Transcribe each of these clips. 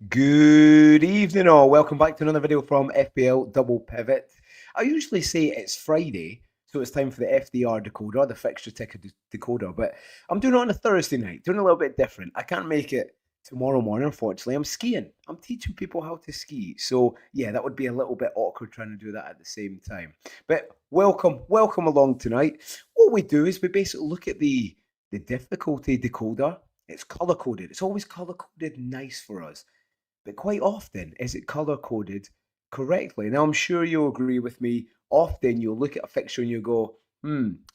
Good evening, all. Welcome back to another video from FPL Double Pivot. I usually say it's Friday, so it's time for the FDR decoder, the fixture ticker decoder, but I'm doing it on a Thursday night, doing a little bit different. I can't make it tomorrow morning, unfortunately. I'm skiing. I'm teaching people how to ski. So, yeah, that would be a little bit awkward trying to do that at the same time. But welcome along tonight. What we do is we basically look at the difficulty decoder. It's color coded. It's always color coded nice for us. But quite often, is it color coded correctly? Now, I'm sure you'll agree with me. Often, you'll look at a fixture and you go,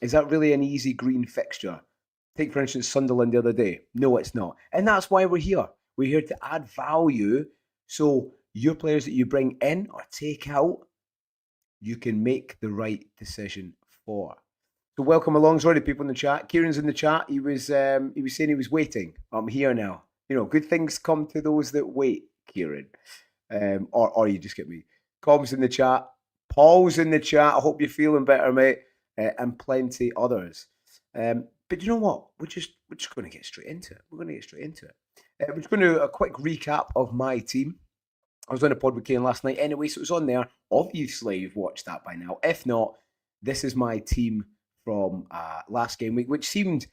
is that really an easy green fixture? Take, for instance, Sunderland the other day. No, it's not. And that's why we're here. We're here to add value so your players that you bring in or take out, you can make the right decision for. So welcome along. Sorry, people in the chat. Kieran's in the chat. He was saying he was waiting. I'm here now. You know, good things come to those that wait, Kieran. Or you just get me. Com's in the chat. Paul's in the chat. I hope you're feeling better, mate. And plenty others. But you know what? We're just going to get straight into it. We're going just going to do a quick recap of my team. I was on a pod with Kane last night anyway, so it was on there. Obviously, you've watched that by now. If not, this is my team from last game week, which seemed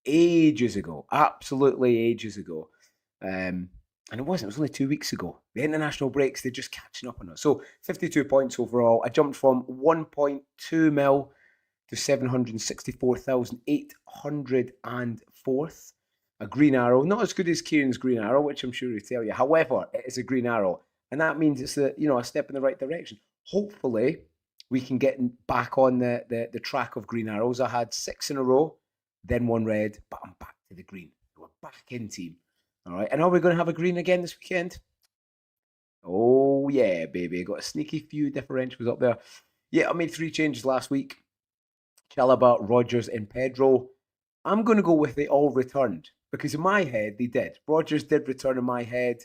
ages ago, absolutely ages ago. And it wasn't, it was only 2 weeks ago. The international breaks, they're just catching up on us. So 52 points overall. I jumped from 1.2 mil to 764,804th. A green arrow, not as good as Kieran's green arrow, which I'm sure he'll tell you. However, it is a green arrow. And that means it's a step in the right direction. Hopefully, we can get back on the track of green arrows. I had 6 in a row, then 1 red, but I'm back to the green. We're back in team. All right. And are we going to have a green again this weekend? Oh, yeah, baby. Got a sneaky few differentials up there. Yeah, I made 3 changes last week. Chalaba, Rogers, and Pedro. I'm going to go with they all returned because in my head, they did. Rogers did return in my head.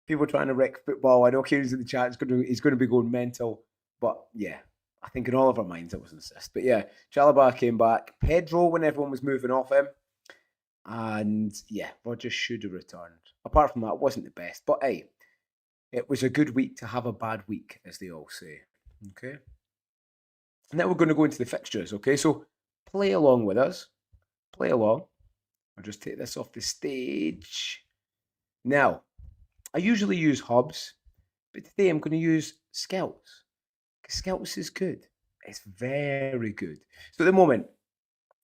People trying to wreck football. I know Kieran's in the chat. He's going to be going mental. But yeah, I think in all of our minds it was an assist. But yeah, Chalaba came back. Pedro, when everyone was moving off him. And yeah, Rogers should have returned. Apart from that, it wasn't the best. But hey, it was a good week to have a bad week, as they all say. Okay. And now we're going to go into the fixtures. Okay. So play along with us. Play along. I'll just take this off the stage. Now, I usually use hubs, but today I'm going to use scouts. Because scouts is good. It's very good. So at the moment,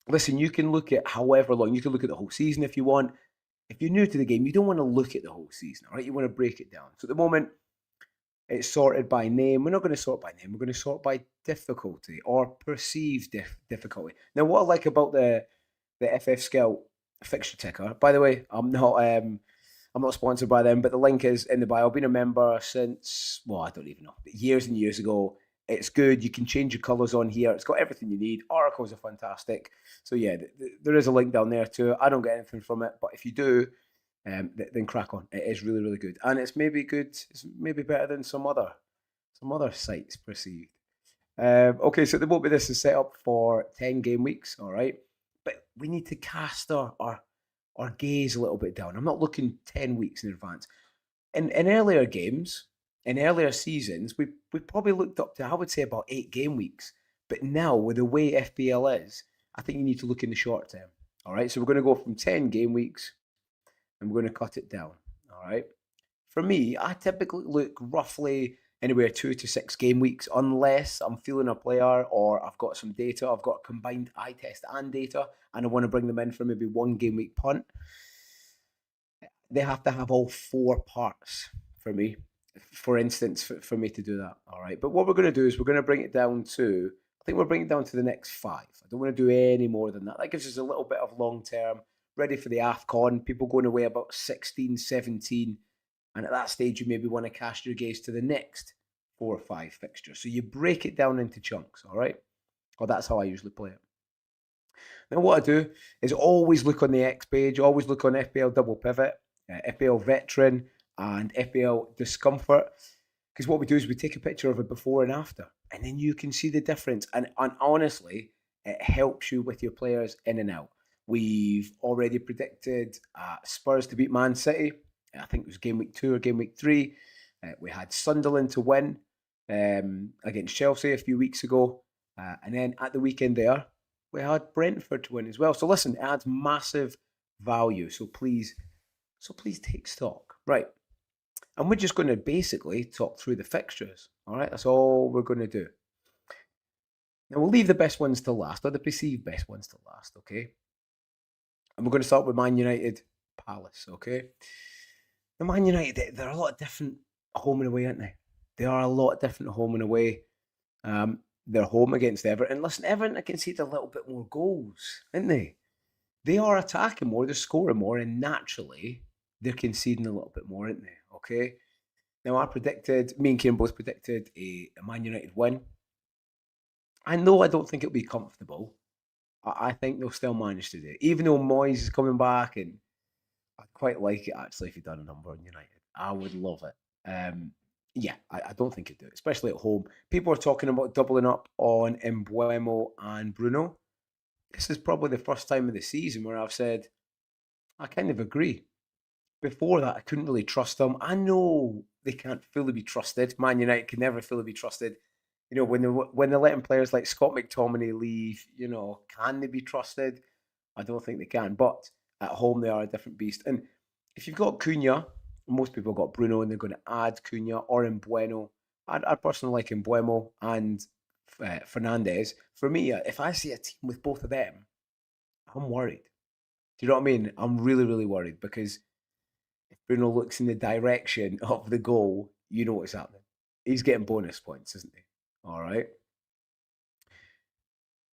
listen, you can look at however long. You can look at the whole season if you want. If you're new to the game, you don't want to look at the whole season, all right? You want to break it down. So at the moment, it's sorted by name. We're not going to sort by name. We're going to sort by difficulty or perceived difficulty. Now, what I like about the FF Scout fixture ticker, by the way, I'm not sponsored by them, but the link is in the bio. I've been a member since, well, I don't even know, but years and years ago. It's good. You can change your colours on here. It's got everything you need. Articles are fantastic. So yeah, there is a link down there too. I don't get anything from it, but if you do, then crack on. It is really, really good, and it's maybe good. It's maybe better than some other sites perceived. Okay, so at the moment this is set up for 10 game weeks. All right, but we need to cast our gaze a little bit down. I'm not looking 10 weeks in advance. In earlier games, in earlier seasons, we probably looked up to, I would say, about 8 game weeks. But now, with the way FPL is, I think you need to look in the short term. All right, so we're going to go from 10 game weeks and we're going to cut it down. All right. For me, I typically look roughly anywhere 2 to 6 game weeks, unless I'm feeling a player or I've got some data, I've got combined eye test and data, and I want to bring them in for maybe 1 game week punt. They have to have all 4 parts for me, for instance, for me to do that. All right. But what we're going to do is we're going to bring it down to, I think we'll bring it down to the next 5. I don't want to do any more than that. That gives us a little bit of long term, ready for the AFCON, people going away about 16, 17. And at that stage, you maybe want to cast your gaze to the next 4 or 5 fixtures. So you break it down into chunks. All right. Or that's how I usually play it. Now, what I do is always look on the X page, always look on FPL Double Pivot, FPL Veteran, and FPL Discomfort. Because what we do is we take a picture of it before and after, and then you can see the difference. And honestly, it helps you with your players in and out. We've already predicted Spurs to beat Man City. I think it was game week 2 or game week 3. We had Sunderland to win against Chelsea a few weeks ago. And then at the weekend there, we had Brentford to win as well. So listen, it adds massive value. So please take stock. Right. And we're just going to basically talk through the fixtures. All right. That's all we're going to do. Now we'll leave the best ones to last, or the perceived best ones to last. Okay. And we're going to start with Man United Palace. Okay. The Man United, they're a lot different home and away, aren't they? They are a lot different home and away. They're home against Everton. Listen, Everton conceded a little bit more goals, aren't they? They are attacking more, they're scoring more, and naturally, they're conceding a little bit more, aren't they? Okay. Now, me and Kieran both predicted a Man United win. I know I don't think it'll be comfortable. I think they'll still manage to do it. Even though Moyes is coming back, and I'd quite like it actually if he'd done a number on United. I would love it. Yeah, I don't think he'd do it, especially at home. People are talking about doubling up on Mbeumo and Bruno. This is probably the first time of the season where I've said, I kind of agree. Before that, I couldn't really trust them. I know they can't fully be trusted. Man United can never fully be trusted. You know, when they're letting players like Scott McTominay leave, you know, can they be trusted? I don't think they can. But at home, they are a different beast. And if you've got Cunha, most people have got Bruno, and they're going to add Cunha or Mbeumo. I personally like Mbeumo and Fernandes. For me, if I see a team with both of them, I'm worried. Do you know what I mean? I'm really, really worried because if Bruno looks in the direction of the goal, you know what's happening. He's getting bonus points, isn't he? All right.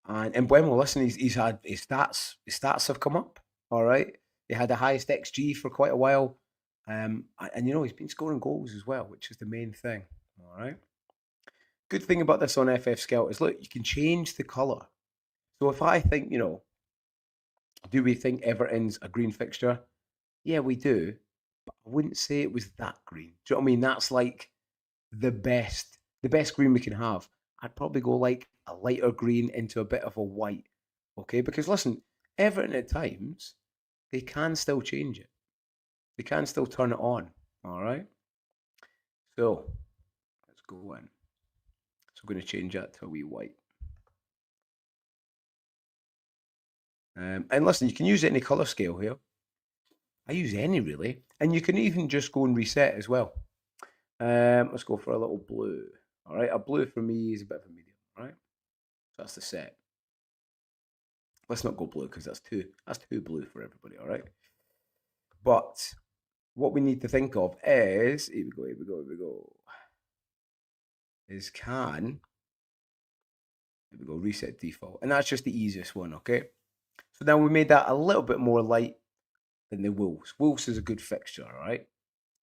And Mbeumo, listen, he's had his stats have come up. All right. He had the highest XG for quite a while. And you know, he's been scoring goals as well, which is the main thing. All right. Good thing about this on FF Scout is, look, you can change the colour. So if I think, you know, do we think Everton's a green fixture? Yeah, we do. But I wouldn't say it was that green. Do you know what I mean? That's like the best green we can have. I'd probably go like a lighter green into a bit of a white. Okay, because listen, Everton at times, they can still change it. They can still turn it on. All right. So let's go in. So I'm going to change that to a wee white. And listen, you can use any colour scale here. I use any really. And you can even just go and reset as well. Let's go for a little blue. All right, a blue for me is a bit of a medium. All right, so that's the set. Let's not go blue because that's too blue for everybody. All right, but what we need to think of is here we go. Is reset default, and that's just the easiest one. Okay, so now we made that a little bit more light than the Wolves. Wolves is a good fixture. All right,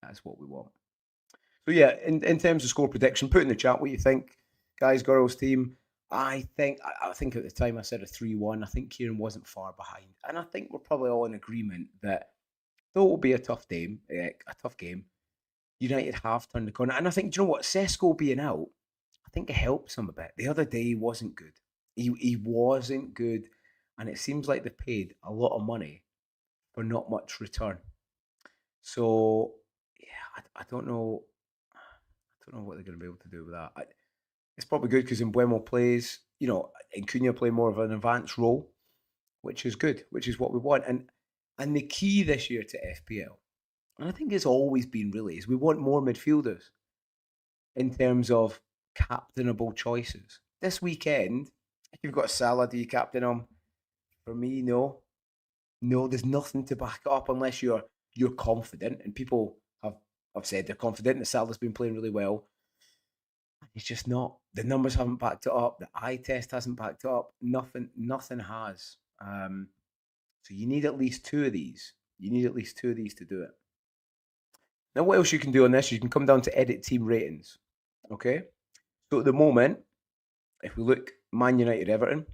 that's what we want. So yeah, in terms of score prediction, put in the chat what you think, guys, girls team. I think at the time I said a 3-1. I think Kieran wasn't far behind, and I think we're probably all in agreement that though it will be a tough game, United have turned the corner, and I think, do you know what, Sesko being out, I think it helps him a bit. The other day he wasn't good. He wasn't good, and it seems like they paid a lot of money for not much return. So yeah, I don't know. I don't know what they're going to be able to do with that. It's probably good because Mbeumo plays, you know, and Cunha play more of an advanced role, which is good, which is what we want. And the key this year to FPL, and I think it's always been really, is we want more midfielders in terms of captainable choices. This weekend, if you've got Salah, do you captain him? For me, no. No, there's nothing to back it up unless you're confident, and people have said they're confident that Salah's been playing really well. He's just not. The numbers haven't backed it up. The eye test hasn't backed it up. Nothing has. So you need at least two of these. You need at least two of these to do it. Now, what else you can do on this? You can come down to edit team ratings. Okay. So at the moment, if we look Man United Everton,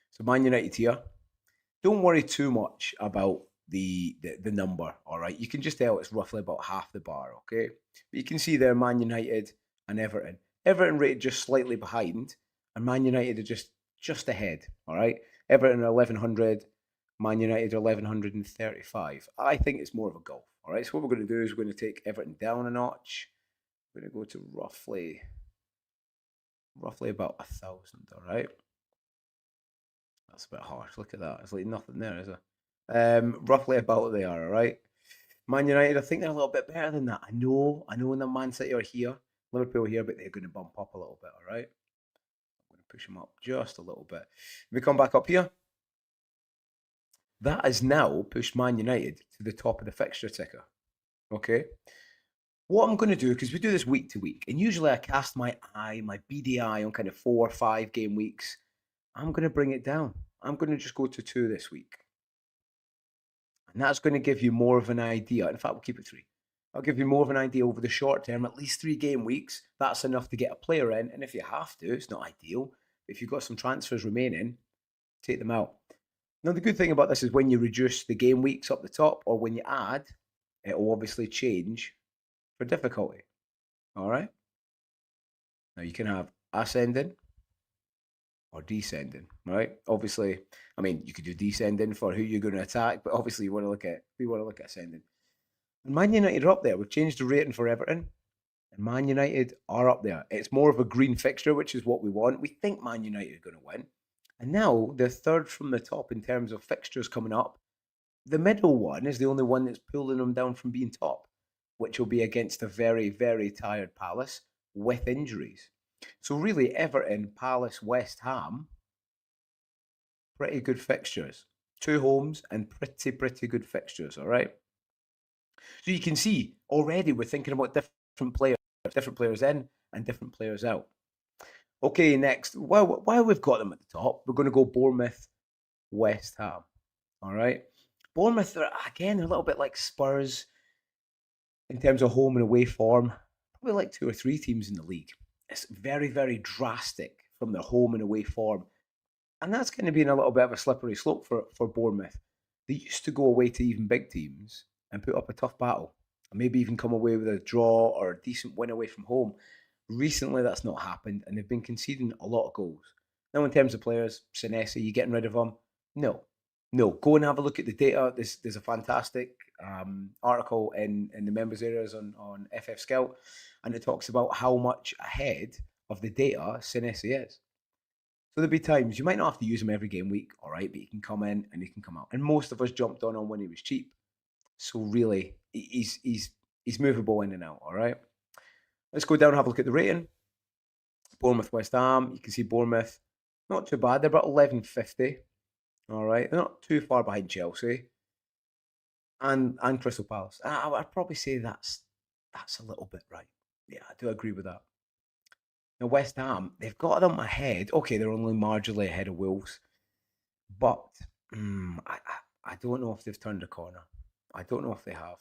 so Man United here, don't worry too much about the number. All right, you can just tell it's roughly about half the bar. Okay, but you can see there Man United and Everton. Everton rated just slightly behind, and Man United are just ahead. All right, Everton are 1100, Man United are 1135. I think it's more of a golf. All right, so what we're going to do is we're going to take Everton down a notch. We're going to go to roughly about 1,000. All right, that's a bit harsh. Look at that. It's like nothing there, is it? Roughly about there. All right. Man United, I think they're a little bit better than that. I know when the Man City are here, Liverpool here, but they're going to bump up a little bit. All right. I'm going to push them up just a little bit. If we come back up here, that has now pushed Man United to the top of the fixture ticker. Okay. What I'm going to do, because we do this week to week, and usually I cast my BDI on kind of 4 or 5 game weeks. I'm going to bring it down. I'm going to just go to 2 this week. And that's going to give you more of an idea. In fact, we'll keep it 3. I'll give you more of an idea over the short term, at least 3 game weeks. That's enough to get a player in. And if you have to, it's not ideal. If you've got some transfers remaining, take them out. Now, the good thing about this is when you reduce the game weeks up the top, or when you add, it will obviously change for difficulty. All right. Now, you can have ascending or descending, right? Obviously, I mean, you could do descending for who you're going to attack, but obviously we want to look at ascending. And Man United are up there. We've changed the rating for Everton, and Man United are up there. It's more of a green fixture, which is what we want. We think Man United are going to win. And now they're third from the top in terms of fixtures coming up. The middle one is the only one that's pulling them down from being top, which will be against a very, very tired Palace with injuries. So really, Everton, Palace, West Ham, pretty good fixtures. 2 homes and pretty good fixtures, all right? So you can see already we're thinking about different players in and different players out. Okay, next, while we've got them at the top, we're going to go Bournemouth, West Ham, all right? Bournemouth are, again, a little bit like Spurs in terms of home and away form, probably like 2 or 3 teams in the league. It's very, very drastic from their home and away form. And that's going to be in a little bit of a slippery slope for Bournemouth. They used to go away to even big teams and put up a tough battle, and maybe even come away with a draw or a decent win away from home. Recently, that's not happened, and they've been conceding a lot of goals. Now, in terms of players, Senesi, you getting rid of them? No. Go and have a look at the data. There's a fantastic article in the members areas on FF Scout, and it talks about how much ahead of the data Senesi is. So there'll be times you might not have to use him every game week, all right, but he can come in and he can come out. And most of us jumped on when he was cheap. So really, he's movable in and out, all right? Let's go down and have a look at the rating. Bournemouth, West Ham. You can see Bournemouth, not too bad. They're about 1150. All right. They're not too far behind Chelsea and Crystal Palace. I'd probably say that's a little bit right. Yeah, I do agree with that. Now, West Ham, they've got them ahead. Okay, they're only marginally ahead of Wolves. But I don't know if they've turned a corner. I don't know if they have.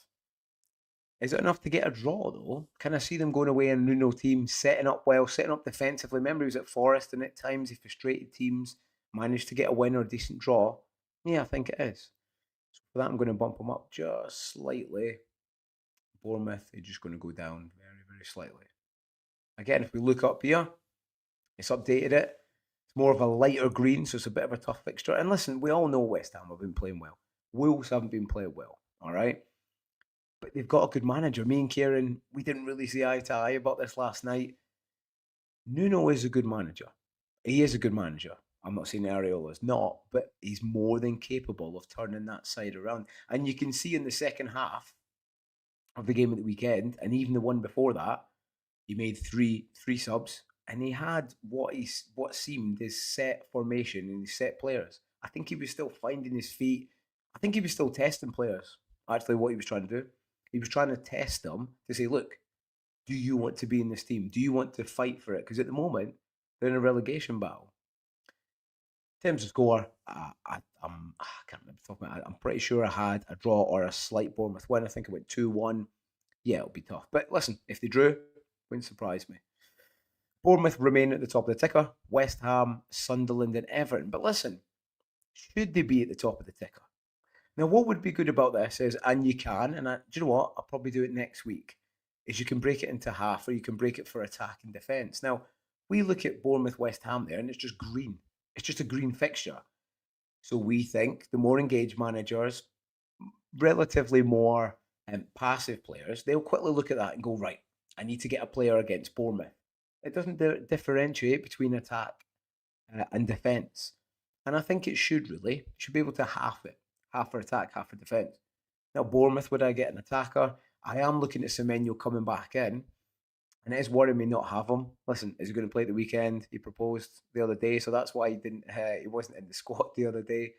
Is it enough to get a draw, though? Can I see them going away in Nuno team, setting up well, setting up defensively? Remember, he was at Forest, and at times he frustrated teams, managed to get a win or a decent draw. Yeah, I think it is. So for that, I'm going to bump them up just slightly. Bournemouth, they're just going to go down very, very slightly. Again, if we look up here, it's updated it. It's more of a lighter green, so it's a bit of a tough fixture. And listen, we all know West Ham have been playing well. Wolves haven't been playing well, all right? But they've got a good manager. Me and Kieran, we didn't really see eye to eye about this last night. Nuno is a good manager. He is a good manager. I'm not saying Areola's not, but he's more than capable of turning that side around. And you can see in the second half of the game at the weekend, and even the one before that, he made three subs, and he had what seemed his set formation and his set players. I think he was still finding his feet. I think he was still testing players. Actually, what he was trying to do. He was trying to test them to say, look, do you want to be in this team? Do you want to fight for it? Because at the moment, they're in a relegation battle. In terms of score, I can't remember talking about it. I'm pretty sure I had a draw or a slight Bournemouth win. I think I went 2-1. Yeah, it'll be tough. But listen, if they drew, wouldn't surprise me. Bournemouth remain at the top of the ticker. West Ham, Sunderland and Everton. But listen, should they be at the top of the ticker? Now, what would be good about this is, and you can, and do you know what? I'll probably do it next week, is you can break it into half, or you can break it for attack and defence. Now, we look at Bournemouth, West Ham there, and it's just green. It's just a green fixture. So we think the more engaged managers, relatively more passive players, they'll quickly look at that and go, right, I need to get a player against Bournemouth. It doesn't differentiate between attack and defence. And I think it should really. It should be able to half it. Half for attack, half for defence. Now, Bournemouth, would I get an attacker? I am looking at Semenyo coming back in. And it is worrying me not have him. Listen, is he going to play at the weekend? He proposed the other day, so that's why he wasn't in the squad the other day.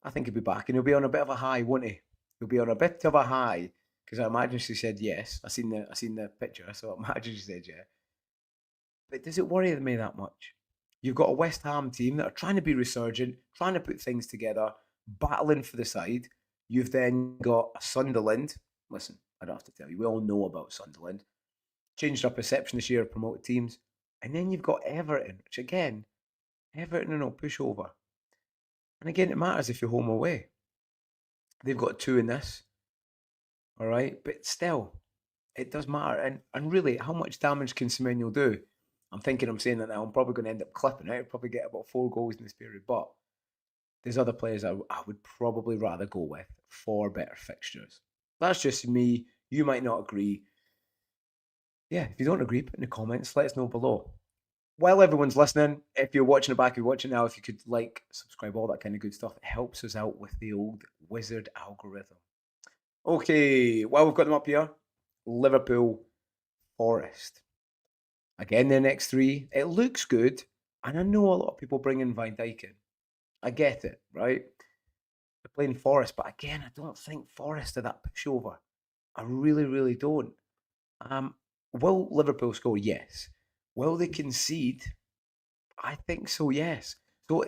I think he'll be back, and he'll be on a bit of a high, won't he? He'll be on a bit of a high, because I imagine she said yes. I seen the picture, so I imagine she said yeah. But does it worry me that much? You've got a West Ham team that are trying to be resurgent, trying to put things together, battling for the side. You've then got a Sunderland. Listen, I don't have to tell you, we all know about Sunderland. Changed our perception this year of promoted teams. And then you've got Everton, which again, Everton are no pushover. And again, it matters if you're home or away. They've got 2 in this. All right. But still, it does matter. And really, how much damage can Semenyo do? I'm thinking I'm saying that now. I'm probably going to end up clipping it. I'll probably get about 4 goals in this period. But there's other players I would probably rather go with for better fixtures. That's just me. You might not agree. Yeah, if you don't agree, put in the comments. Let us know below. While everyone's listening, if you're watching it back, if you're watching now, if you could like, subscribe, all that kind of good stuff, it helps us out with the old wizard algorithm. Okay, while we've got them up here, Liverpool, Forest. Again, their next 3. It looks good, and I know a lot of people bring in Van Dijk in. I get it, right? They're playing Forest, but again, I don't think Forest are that pushover. I really, really don't. Will Liverpool score? Yes. Will they concede? I think so, yes. So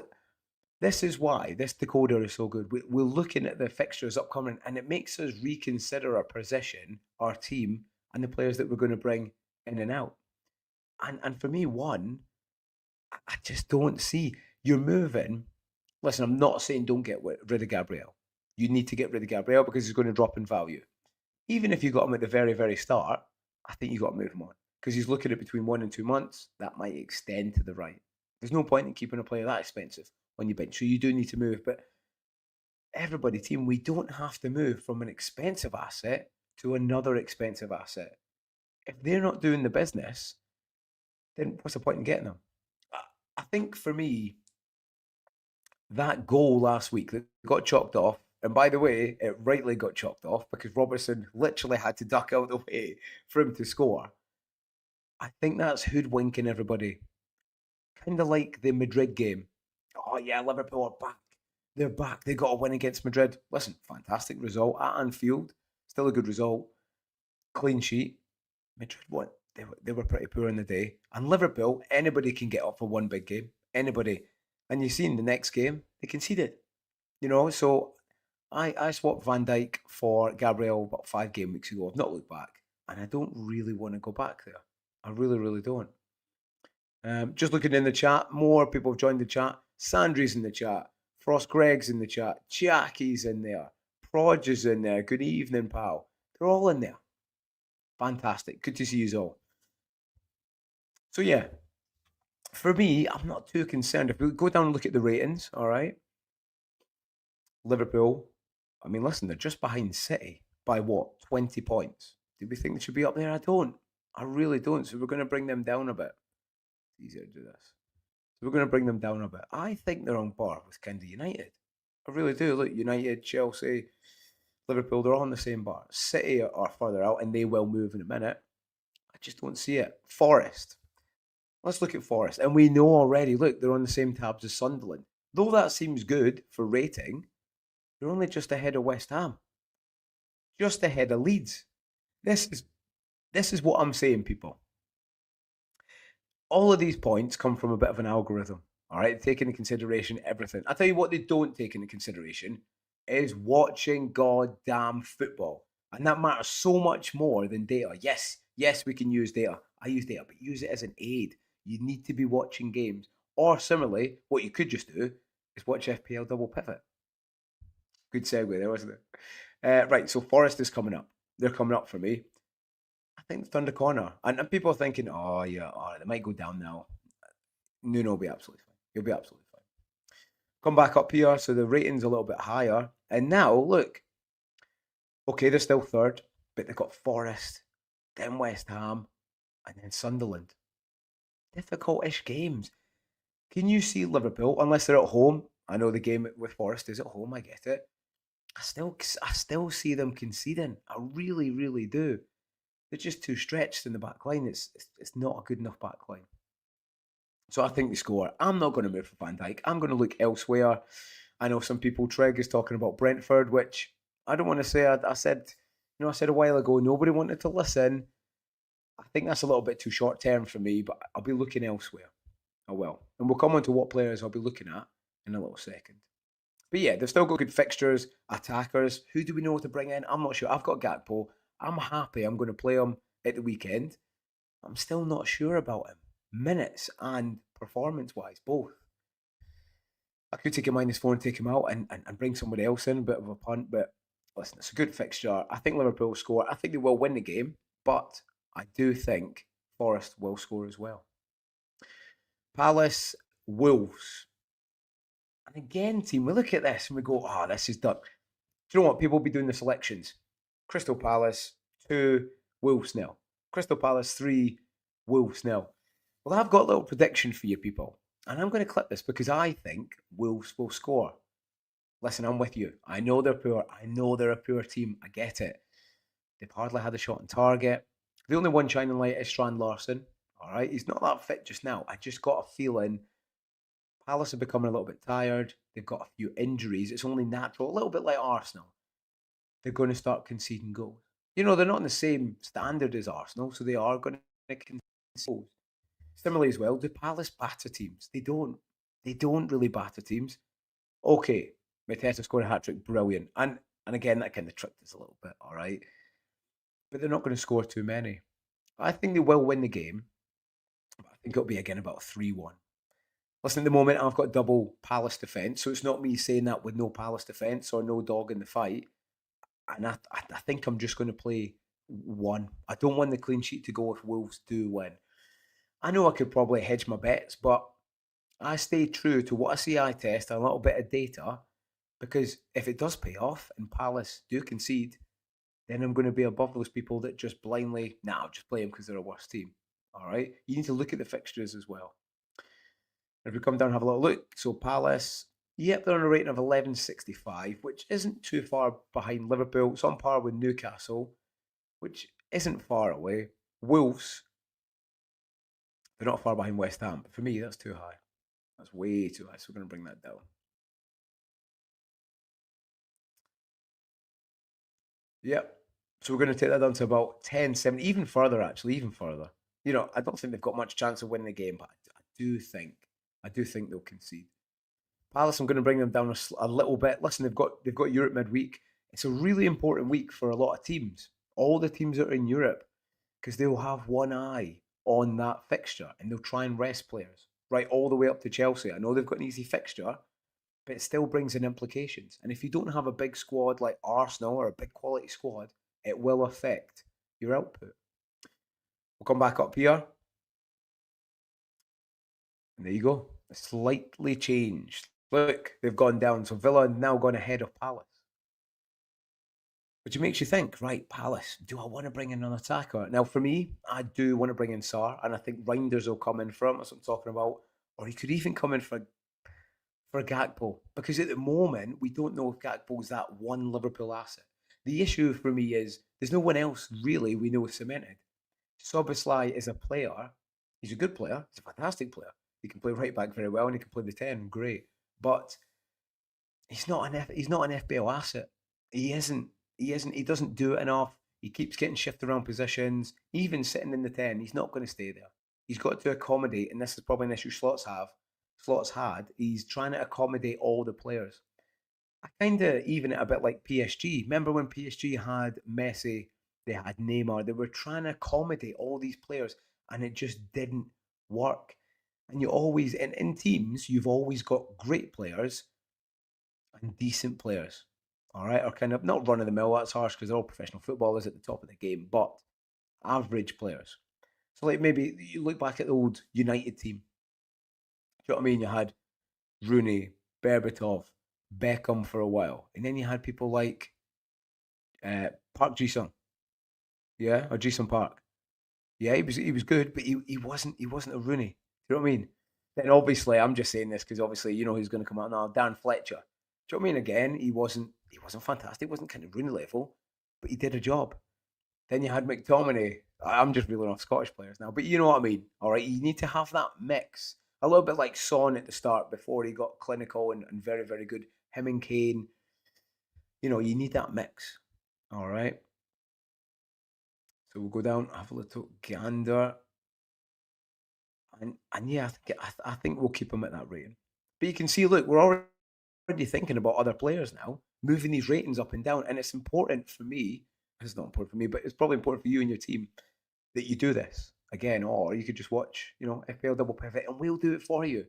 this is why this decoder is so good. We're looking at the fixtures upcoming, and it makes us reconsider our position, our team, and the players that we're going to bring in and out. And for me, one, I just don't see. You're moving. Listen, I'm not saying don't get rid of Gabriel. You need to get rid of Gabriel because he's going to drop in value. Even if you got him at the very, very start, I think you got to move him on because he's looking at between 1 and 2 months. That might extend to the right. There's no point in keeping a player that expensive on your bench. So you do need to move. But everybody, team, we don't have to move from an expensive asset to another expensive asset. If they're not doing the business, then what's the point in getting them? I think for me, that goal last week that got chalked off, and by the way, it rightly got chalked off because Robertson literally had to duck out of the way for him to score. I think that's hoodwinking everybody. Kind of like the Madrid game. Oh yeah, Liverpool are back. They're back. They got a win against Madrid. Listen, fantastic result at Anfield. Still a good result. Clean sheet. Madrid won. They were pretty poor in the day. And Liverpool, anybody can get up for one big game. Anybody. And you see in the next game, they conceded. You know, so I swapped Van Dijk for Gabriel about 5 game weeks ago. I've not looked back. And I don't really want to go back there. I really, really don't. Just looking in the chat, more people have joined the chat. Sandry's in the chat. Frost Greg's in the chat. Jackie's in there. Proj is in there. Good evening, pal. They're all in there. Fantastic. Good to see you all. So yeah, for me, I'm not too concerned. If we go down and look at the ratings, all right. Liverpool, I mean, listen, they're just behind City by what? 20 points. Do we think they should be up there? I don't. I really don't. So we're going to bring them down a bit. It's easier to do this. So we're going to bring them down a bit. I think they're on par with kind of United. I really do. Look, United, Chelsea, Liverpool, they're all on the same bar. City are further out and they will move in a minute. I just don't see it. Forest. Let's look at Forest. And we know already, look, they're on the same tabs as Sunderland. Though that seems good for rating, they're only just ahead of West Ham. Just ahead of Leeds. This is what I'm saying, people. All of these points come from a bit of an algorithm. All right, taking into consideration everything. I tell you what they don't take into consideration is watching goddamn football. And that matters so much more than data. Yes, we can use data. I use data, but use it as an aid. You need to be watching games. Or similarly, what you could just do is watch FPL double pivot. Good segue there, wasn't it? Right, so Forest is coming up. They're coming up for me. I think they've turned the corner. And people are thinking, oh, yeah, they might go down now. No, it'll be absolutely fine. You'll be absolutely fine. Come back up here, so the rating's a little bit higher. And now, look, Okay, they're still third, but they've got Forest, then West Ham, and then Sunderland. Difficult-ish games. Can you see Liverpool, unless they're at home? I know the game with Forest is at home, I get it. I still see them conceding. I really, really do. They're just too stretched in the back line. It's not a good enough back line. So I think they score. I'm not going to move for Van Dijk. I'm going to look elsewhere. I know some people, Treg is talking about Brentford, which I don't want to say. I said, I said a while ago, nobody wanted to listen. I think that's a little bit too short term for me, but I'll be looking elsewhere. I will. And we'll come on to what players I'll be looking at in a little second. But yeah, they've still got good fixtures, attackers. Who do we know to bring in? I'm not sure. I've got Gakpo. I'm happy. I'm going to play him at the weekend. I'm still not sure about him. Minutes and performance wise, both. I could take a -4 and take him out and bring somebody else in, a bit of a punt. But listen, it's a good fixture. I think Liverpool will score. I think they will win the game, but I do think Forest will score as well. Palace, Wolves. And again, team, we look at this and we go, this is done. Do you know what? People will be doing the selections. Crystal Palace, 2, Wolves nil. Crystal Palace, 3, Wolves nil. Well, I've got a little prediction for you people. And I'm going to clip this because I think Wolves will score. Listen, I'm with you. I know they're poor. I know they're a poor team. I get it. They've hardly had a shot on target. The only one shining light is Strand Larson. All right. He's not that fit just now. I just got a feeling Palace are becoming a little bit tired. They've got a few injuries. It's only natural, a little bit like Arsenal. They're going to start conceding goals. They're not in the same standard as Arsenal, so they are going to concede goals. Similarly as well, do Palace batter teams? They don't. They don't really batter teams. Okay, Mateta scored a hat-trick, brilliant. And again, that kind of tricked us a little bit, all right? But they're not going to score too many. I think they will win the game. But I think it'll be, again, about 3-1. Listen, at the moment, I've got double Palace defence, so it's not me saying that with no Palace defence or no dog in the fight. And I think I'm just going to play 1. I don't want the clean sheet to go if Wolves do win. I know I could probably hedge my bets, but I stay true to what I see eye test and a little bit of data, because if it does pay off and Palace do concede, then I'm going to be above those people that just blindly, I'll just play them because they're a worse team. All right? You need to look at the fixtures as well. If we come down and have a little look, so Palace, yep, they're on a rating of 1165, which isn't too far behind Liverpool. It's on par with Newcastle, which isn't far away. Wolves, they're not far behind West Ham, but for me, that's too high. That's way too high, so we're going to bring that down. Yep. So we're going to take that down to about 10, 7, even further, actually, even further. I don't think they've got much chance of winning the game, but I do think they'll concede. Palace, I'm going to bring them down a little bit. Listen, they've got Europe midweek. It's a really important week for a lot of teams. All the teams that are in Europe, because they'll have one eye on that fixture and they'll try and rest players right all the way up to Chelsea. I know they've got an easy fixture, but it still brings in implications. And if you don't have a big squad like Arsenal or a big quality squad, it will affect your output. We'll come back up here. And there you go. Slightly changed. Look, they've gone down. So Villa now gone ahead of Palace. Which makes you think, right, Palace, do I want to bring in an attacker? Now, for me, I do want to bring in Sarr, and I think Reinders will come in for him. That's what I'm talking about. Or he could even come in for Gakpo. Because at the moment, we don't know if Gakpo's that one Liverpool asset. The issue for me is there's no one else really we know is cemented. Soboslai is a player. He's a good player. He's a fantastic player. He can play right back very well, and he can play the 10. Great. But he's not an FPL asset. He isn't. He doesn't do it enough. He keeps getting shifted around positions. Even sitting in the 10, he's not going to stay there. He's got to accommodate, and this is probably an issue Slots had. He's trying to accommodate all the players. I kind of even it a bit like PSG. Remember when PSG had Messi, they had Neymar. They were trying to accommodate all these players, and it just didn't work. And you always, in teams, you've always got great players and decent players. All right, or kind of not run of the mill. That's harsh because they're all professional footballers at the top of the game, but average players. So, like maybe you look back at the old United team. Do you know what I mean? You had Rooney, Berbatov, Beckham for a while, and then you had people like Park Ji-sung, yeah, or Ji-sung Park. Yeah, he was good, but he wasn't a Rooney. Do you know what I mean? Then obviously I'm just saying this because obviously you know who's going to come out now. Dan Fletcher. Do you know what I mean? Again, he wasn't fantastic. He wasn't kind of Rooney level, but he did a job. Then you had McTominay. I'm just reeling off Scottish players now, but you know what I mean. All right, you need to have that mix. A little bit like Son at the start before he got clinical and very, very good. Him and Kane, you know, you need that mix. All right. So we'll go down, have a little gander. And yeah, I think we'll keep him at that rating. But you can see, look, we're already thinking about other players now, moving these ratings up and down. And it's important for me, it's not important for me, but it's probably important for you and your team that you do this again, or you could just watch, you know, FPL Double Pivot and we'll do it for you.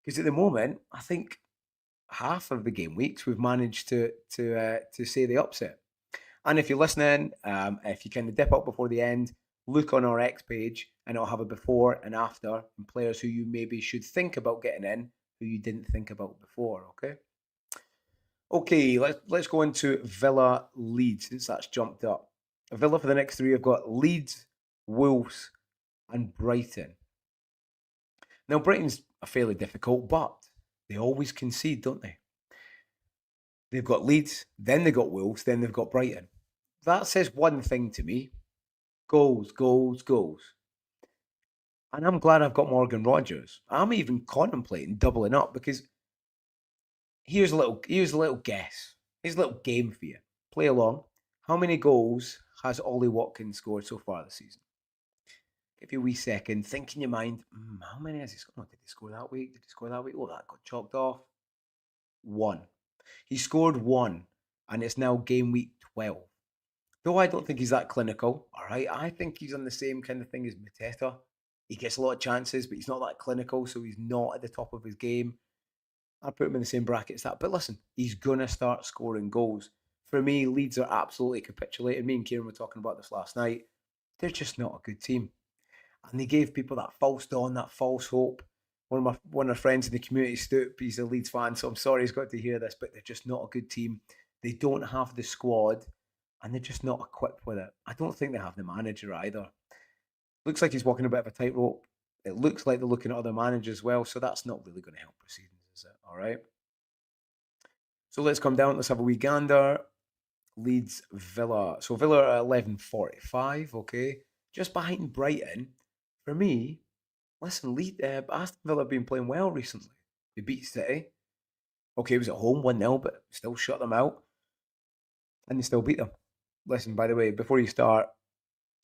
Because at the moment, I think half of the game weeks we've managed to say the upset. And if you're listening, if you kind of dip up before the end, look on our X page and it'll have a before and after and players who you maybe should think about getting in who you didn't think about before. Okay. Okay, let's go into Villa Leeds since that's jumped up. Villa for the next three have got Leeds, Wolves, and Brighton. Now Brighton's a fairly difficult, but they always concede, don't they? They've got Leeds, then they've got Wolves, then they've got Brighton. That says one thing to me: goals, goals, goals. And I'm glad I've got Morgan Rogers. I'm even contemplating doubling up because here's a little guess. Here's a little game for you. Play along. How many goals has Ollie Watkins scored so far this season? Give you a wee second. Think in your mind, how many has he scored? Oh, did he score that week? Did he score that week? Oh, that got chalked off. One. He scored one, and it's now game week 12. Though I don't think he's that clinical, all right? I think he's on the same kind of thing as Mateta. He gets a lot of chances, but he's not that clinical, so he's not at the top of his game. I put him in the same bracket as that. But listen, he's going to start scoring goals. For me, Leeds are absolutely capitulated. Me and Kieran were talking about this last night. They're just not a good team. And they gave people that false dawn, that false hope. One of my friends in the community, Stoop, he's a Leeds fan, so I'm sorry he's got to hear this, but they're just not a good team. They don't have the squad, and they're just not equipped with it. I don't think they have the manager either. Looks like he's walking a bit of a tightrope. It looks like they're looking at other managers as well, so that's not really going to help proceedings, is it? All right. So let's come down. Let's have a wee gander. Leeds, Villa. So Villa are at 11.45. Okay, just behind Brighton. For me, listen, Aston Villa have been playing well recently. They beat City. Okay, it was at home 1-0, but still shut them out, and they still beat them. Listen, by the way, before you start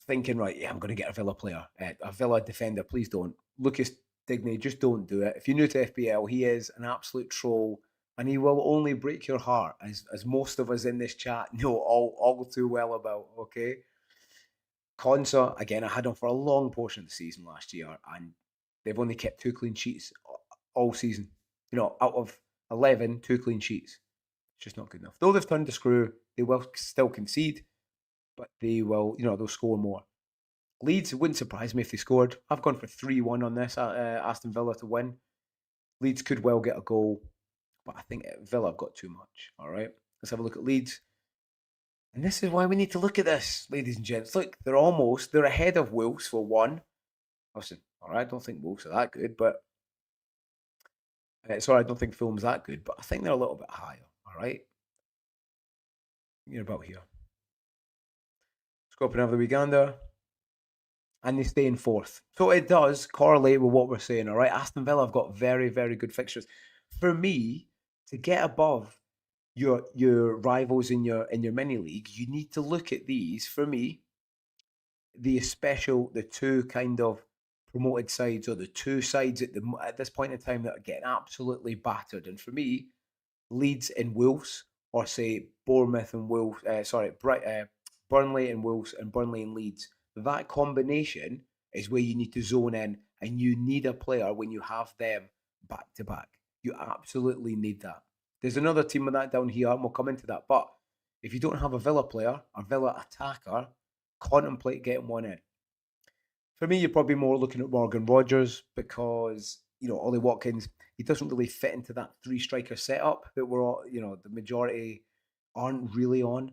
thinking, right, yeah, I'm going to get a Villa player, a Villa defender, please don't. Lucas Digne, just don't do it. If you're new to FPL, he is an absolute troll, and he will only break your heart, as most of us in this chat know all too well about, okay? Konsa, again, I had him for a long portion of the season last year, and they've only kept 2 clean sheets all season. You know, out of 11, 2 clean sheets. It's just not good enough. Though they've turned the screw, they will still concede, but they will, you know, they'll score more. Leeds, it wouldn't surprise me if they scored. I've gone for 3-1 on this, Aston Villa to win. Leeds could well get a goal, but I think Villa have got too much. All right, let's have a look at Leeds. And this is why we need to look at this, ladies and gents. Look, they're ahead of Wolves for one. Listen, all right, I don't think Wolves are that good, but sorry, I don't think Fulham's that good, but I think they're a little bit higher. All right, you're about here. Let's go up and have the Uganda. And they stay in fourth. So it does correlate with what we're saying, all right? Aston Villa have got very, very good fixtures. For me, to get above your rivals in your mini league, you need to look at these. For me, the two kind of promoted sides, or the two sides at this point in time that are getting absolutely battered. And for me, Leeds and Wolves, or say Bournemouth and Wolves, Burnley and Wolves, and Burnley and Leeds. That combination is where you need to zone in, and you need a player when you have them back to back. You absolutely need that. There's another team with that down here, and we'll come into that. But if you don't have a Villa player, a Villa attacker, contemplate getting one in. For me, you're probably more looking at Morgan Rogers because, you know, Ollie Watkins, he doesn't really fit into that three striker setup that we're all, you know, the majority aren't really on.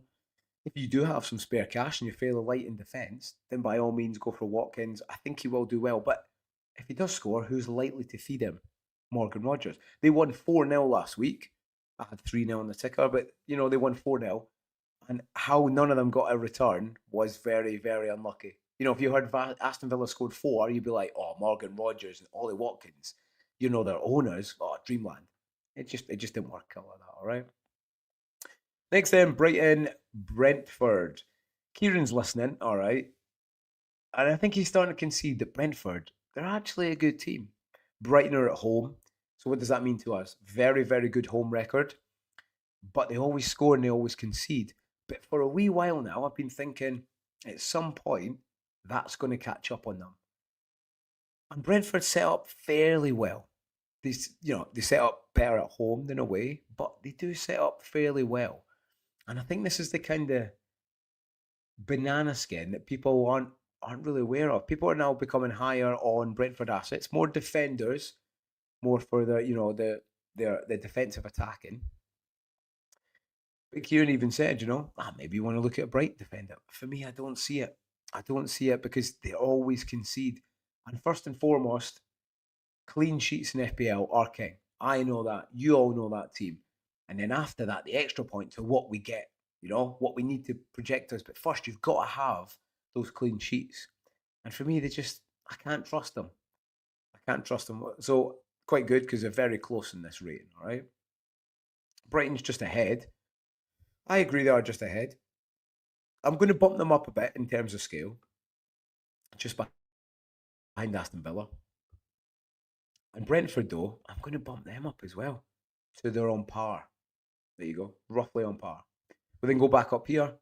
If you do have some spare cash and you're fairly light in defence, then by all means go for Watkins. I think he will do well. But if he does score, who's likely to feed him? Morgan Rogers. They won 4-0 last week. I had 3-0 on the ticker, but they won 4-0. And how none of them got a return was very, very unlucky. If you heard Aston Villa scored 4, you'd be like, oh, Morgan Rogers and Ollie Watkins, their owners, oh, dreamland. It just didn't work out like that, all right? Next then, Brighton, Brentford. Kieran's listening, all right. And I think he's starting to concede that Brentford, they're actually a good team. Brighton are at home. So what does that mean to us? Very, very good home record. But they always score and they always concede. But for a wee while now, I've been thinking at some point that's going to catch up on them. And Brentford set up fairly well. They set up better at home than away, but they do set up fairly well. And I think this is the kind of banana skin that people aren't really aware of. People are now becoming higher on Brentford assets, more defenders, more for the defensive attacking. But Kieran even said, maybe you want to look at a Bright defender. For me, I don't see it. I don't see it because they always concede. And first and foremost, clean sheets in FPL are king. I know that. You all know that team. And then after that, the extra points are what we get, what we need to project us. But first, you've got to have those clean sheets. And for me, I can't trust them. I can't trust them. So quite good because they're very close in this rating, all right? Brighton's just ahead. I agree they are just ahead. I'm going to bump them up a bit in terms of scale, just behind Aston Villa. And Brentford, though, I'm going to bump them up as well. So they're on par. There you go, roughly on par. We then go back up here.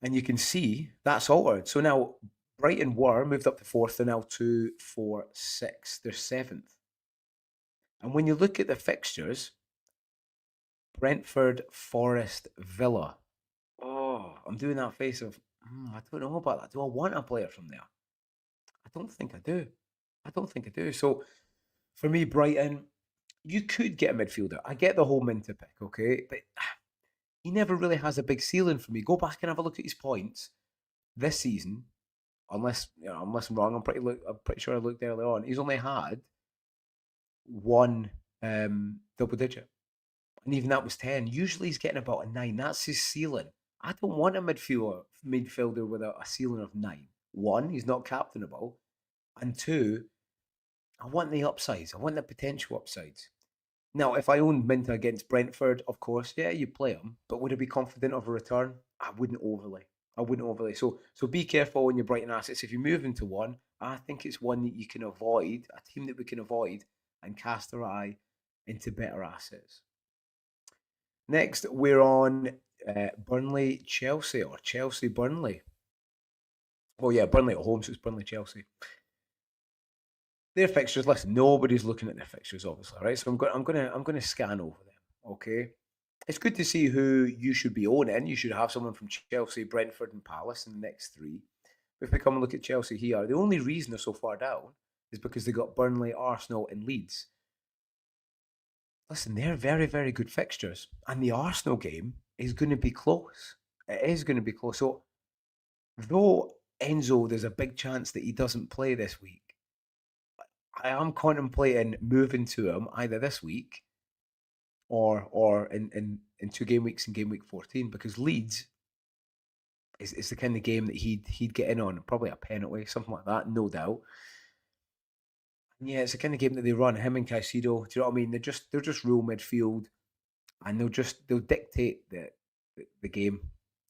And you can see that's altered. So now Brighton were moved up to 4th. They're now 2, 4, 6. They're 7th. And when you look at the fixtures, Brentford, Forest, Villa. Oh, I'm doing that face of, I don't know about that. Do I want a player from there? I don't think I do. So for me, Brighton, you could get a midfielder. I get the whole Minter pick, okay? But he never really has a big ceiling for me. Go back and have a look at his points this season. Unless I'm wrong, I'm pretty sure I looked earlier on. He's only had one double digit. And even that was 10. Usually he's getting about a 9. That's his ceiling. I don't want a midfielder with a ceiling of 9. 1, he's not captainable. And 2, I want the upsides. I want the potential upsides. Now, if I owned Minter against Brentford, of course, yeah, you play him. But would I be confident of a return? I wouldn't overly. So be careful on your Brighton assets. If you move into one, I think it's one that you can avoid, a team that we can avoid, and cast our eye into better assets. Next, we're on Burnley, Chelsea, or Chelsea, Burnley. Oh yeah, Burnley at home, so it's Burnley, Chelsea. Their fixtures. Listen, nobody's looking at their fixtures, obviously, right? So I'm going to scan over them. Okay, it's good to see who you should be owning. You should have someone from Chelsea, Brentford, and Palace in the next 3. If we come and look at Chelsea here, the only reason they're so far down is because they got Burnley, Arsenal, and Leeds. Listen, they're very, very good fixtures. And the Arsenal game is going to be close. It is going to be close. So, though Enzo, there's a big chance that he doesn't play this week, I am contemplating moving to him either this week or in 2 game weeks in game week 14, because Leeds is the kind of game that he'd get in on, probably a penalty, something like that, no doubt. Yeah, it's the kind of game that they run. Him and Caicedo, do you know what I mean? They're just rule midfield, and they'll dictate the game.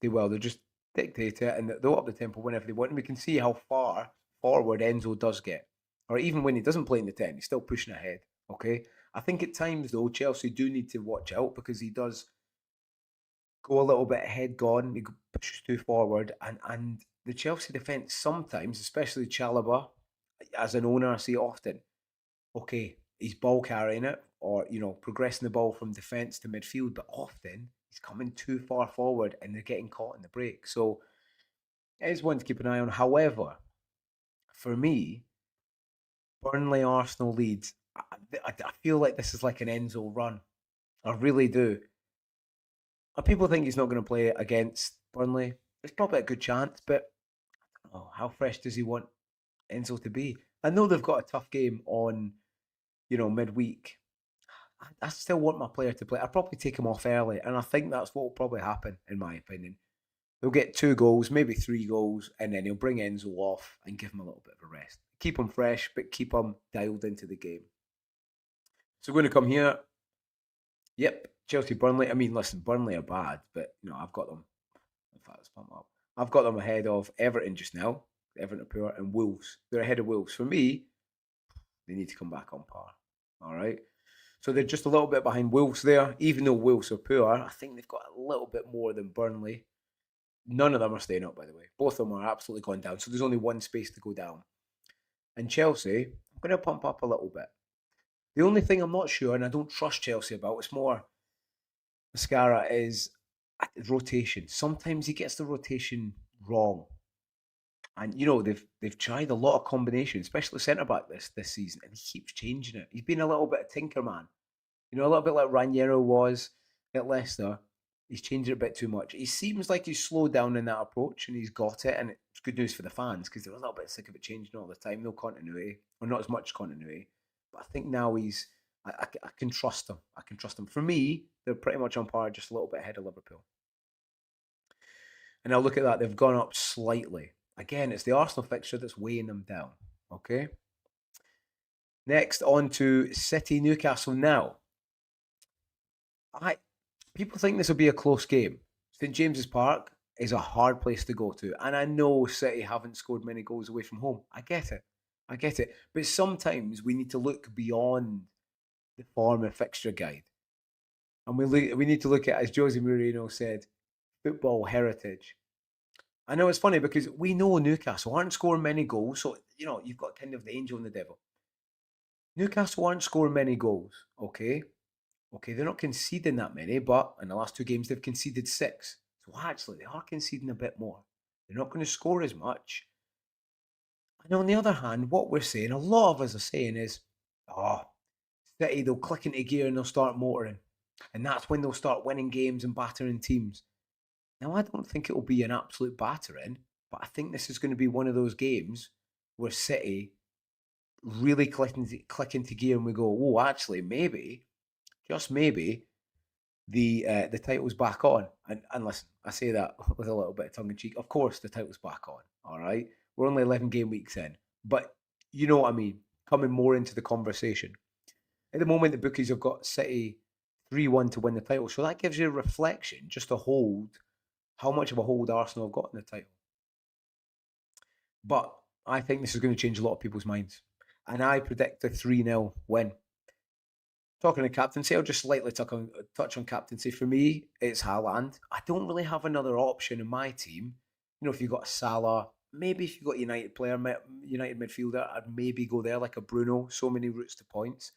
They will. They'll just dictate it, and they'll up the tempo whenever they want. And we can see how far forward Enzo does get, or even when he doesn't play in the 10, he's still pushing ahead. Okay, I think at times though Chelsea do need to watch out because he does go a little bit head gone. He pushes too forward, and the Chelsea defence sometimes, especially Chalobah, as an owner, I see it often. Okay, he's ball carrying it or, progressing the ball from defence to midfield, but often he's coming too far forward and they're getting caught in the break. So it is one to keep an eye on. However, for me, Burnley, Arsenal, Leeds, I feel like this is like an Enzo run. I really do. People think he's not going to play against Burnley. It's probably a good chance, but oh, how fresh does he want Enzo to be? I know they've got a tough game on, midweek. I still want my player to play. I'd probably take him off early, and I think that's what will probably happen, in my opinion. He'll get 2 goals, maybe 3 goals, and then he'll bring Enzo off and give him a little bit of a rest. Keep him fresh, but keep him dialed into the game. So we're going to come here. Yep, Chelsea, Burnley. I mean, listen, Burnley are bad, but I've got them. In fact, let's pump up. I've got them ahead of Everton just now. Everton are poor, and Wolves. They're ahead of Wolves. For me, they need to come back on par. All right. So they're just a little bit behind Wolves there. Even though Wolves are poor, I think they've got a little bit more than Burnley. None of them are staying up, by the way. Both of them are absolutely gone down. So there's only one space to go down. And Chelsea, I'm going to pump up a little bit. The only thing I'm not sure, and I don't trust Chelsea about, it's more Mascara, is rotation. Sometimes he gets the rotation wrong. And they've tried a lot of combinations, especially centre back this season, and he keeps changing it. He's been a little bit of tinker man, a little bit like Raniero was at Leicester. He's changed it a bit too much. He seems like he's slowed down in that approach, and he's got it. And it's good news for the fans because they're a little bit sick of it changing all the time. No continuity, or not as much continuity. But I think now I can trust him. I can trust him. For me, they're pretty much on par, just a little bit ahead of Liverpool. And now look at that; they've gone up slightly. Again, it's the Arsenal fixture that's weighing them down. Okay. Next, on to City Newcastle. Now, people think this will be a close game. St James's Park is a hard place to go to, and I know City haven't scored many goals away from home. I get it. But sometimes we need to look beyond the form and fixture guide, and we need to look at, as Jose Mourinho said, football heritage. I know it's funny because we know Newcastle aren't scoring many goals, so you've got kind of the angel and the devil. Newcastle aren't scoring many goals, okay? Okay, they're not conceding that many, but in the last 2 games they've conceded 6. So actually, they are conceding a bit more. They're not going to score as much. And on the other hand, what we're saying, a lot of us are saying is, City, they'll click into gear and they'll start motoring. And that's when they'll start winning games and battering teams. Now, I don't think it will be an absolute battering, but I think this is going to be one of those games where City really click into gear and we go, oh, actually, maybe, just maybe, the title's back on. And listen, I say that with a little bit of tongue in cheek. Of course, the title's back on. All right, we're only 11 game weeks in, but you know what I mean. Coming more into the conversation. At the moment, the bookies have got City 3-1 to win the title, so that gives you a reflection, just a hold, how much of a hold Arsenal have got in the title. But I think this is going to change a lot of people's minds, and I predict a 3-0 win. Talking of captaincy, I'll just slightly touch on captaincy. For me, it's Haaland. I don't really have another option in my team. If you've got Salah, maybe if you've got United midfielder, I'd maybe go there like a Bruno. So many routes to points.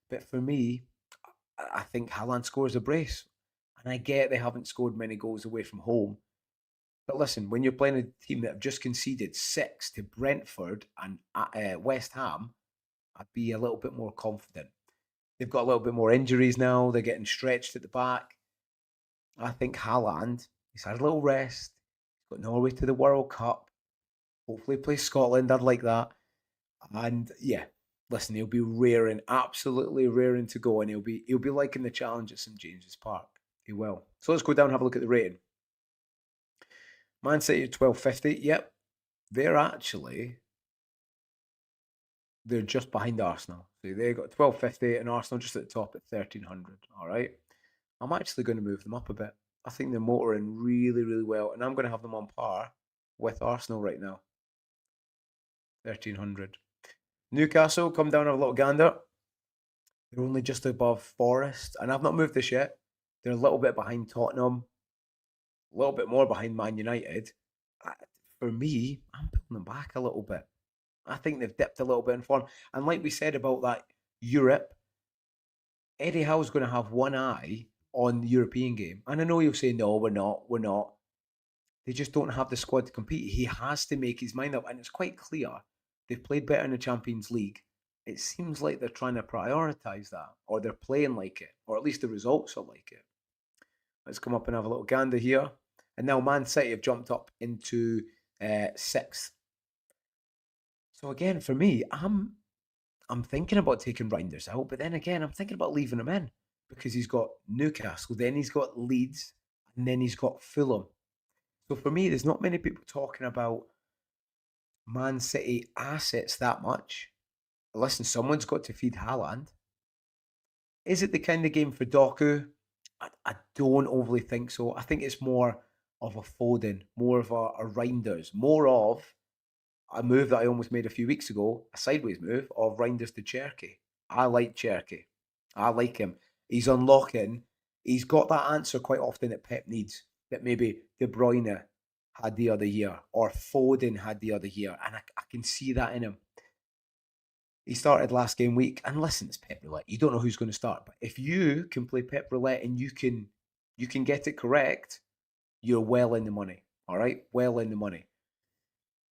But for me, I think Haaland scores a brace. And I get they haven't scored many goals away from home. But listen, when you're playing a team that have just conceded 6 to Brentford and West Ham, I'd be a little bit more confident. They've got a little bit more injuries now. They're getting stretched at the back. I think Haaland, he's had a little rest. He's got Norway to the World Cup. Hopefully plays Scotland. I'd like that. And yeah, listen, he'll be raring, absolutely raring to go. And he'll be liking the challenge at St James's Park. He will. So let's go down and have a look at the rating. Man City at 1250. Yep. They're just behind Arsenal. So they got 1250 and Arsenal just at the top at 1300. All right. I'm actually going to move them up a bit. I think they're motoring really, really well. And I'm going to have them on par with Arsenal right now. 1300. Newcastle, come down and have a little gander. They're only just above Forest. And I've not moved this yet. They're a little bit behind Tottenham. A little bit more behind Man United. For me, I'm pulling them back a little bit. I think they've dipped a little bit in form. And like we said about that Europe, Eddie Howe's going to have one eye on the European game. And I know you'll say, no, we're not. They just don't have the squad to compete. He has to make his mind up. And it's quite clear they've played better in the Champions League. It seems like they're trying to prioritise that, or they're playing like it, or at least the results are like it. Let's come up and have a little gander here. And now Man City have jumped up into 6th. So again, for me, I'm thinking about taking Reinders out, but then again, I'm thinking about leaving him in because he's got Newcastle, then he's got Leeds, and then he's got Fulham. So for me, there's not many people talking about Man City assets that much. Listen, someone's got to feed Haaland. Is it the kind of game for Doku? I don't overly think so. I think it's more of a Foden, more of a Reinders, more of a move that I almost made a few weeks ago, a sideways move of Reinders to Cherky. I like Cherky. I like him. He's unlocking. He's got that answer quite often that Pep needs, that maybe De Bruyne had the other year or Foden had the other year. And I can see that in him. He started last game week, and listen, it's Pep Roulette. You don't know who's going to start, but if you can play Pep Roulette and you can get it correct, you're well in the money. All right, well in the money.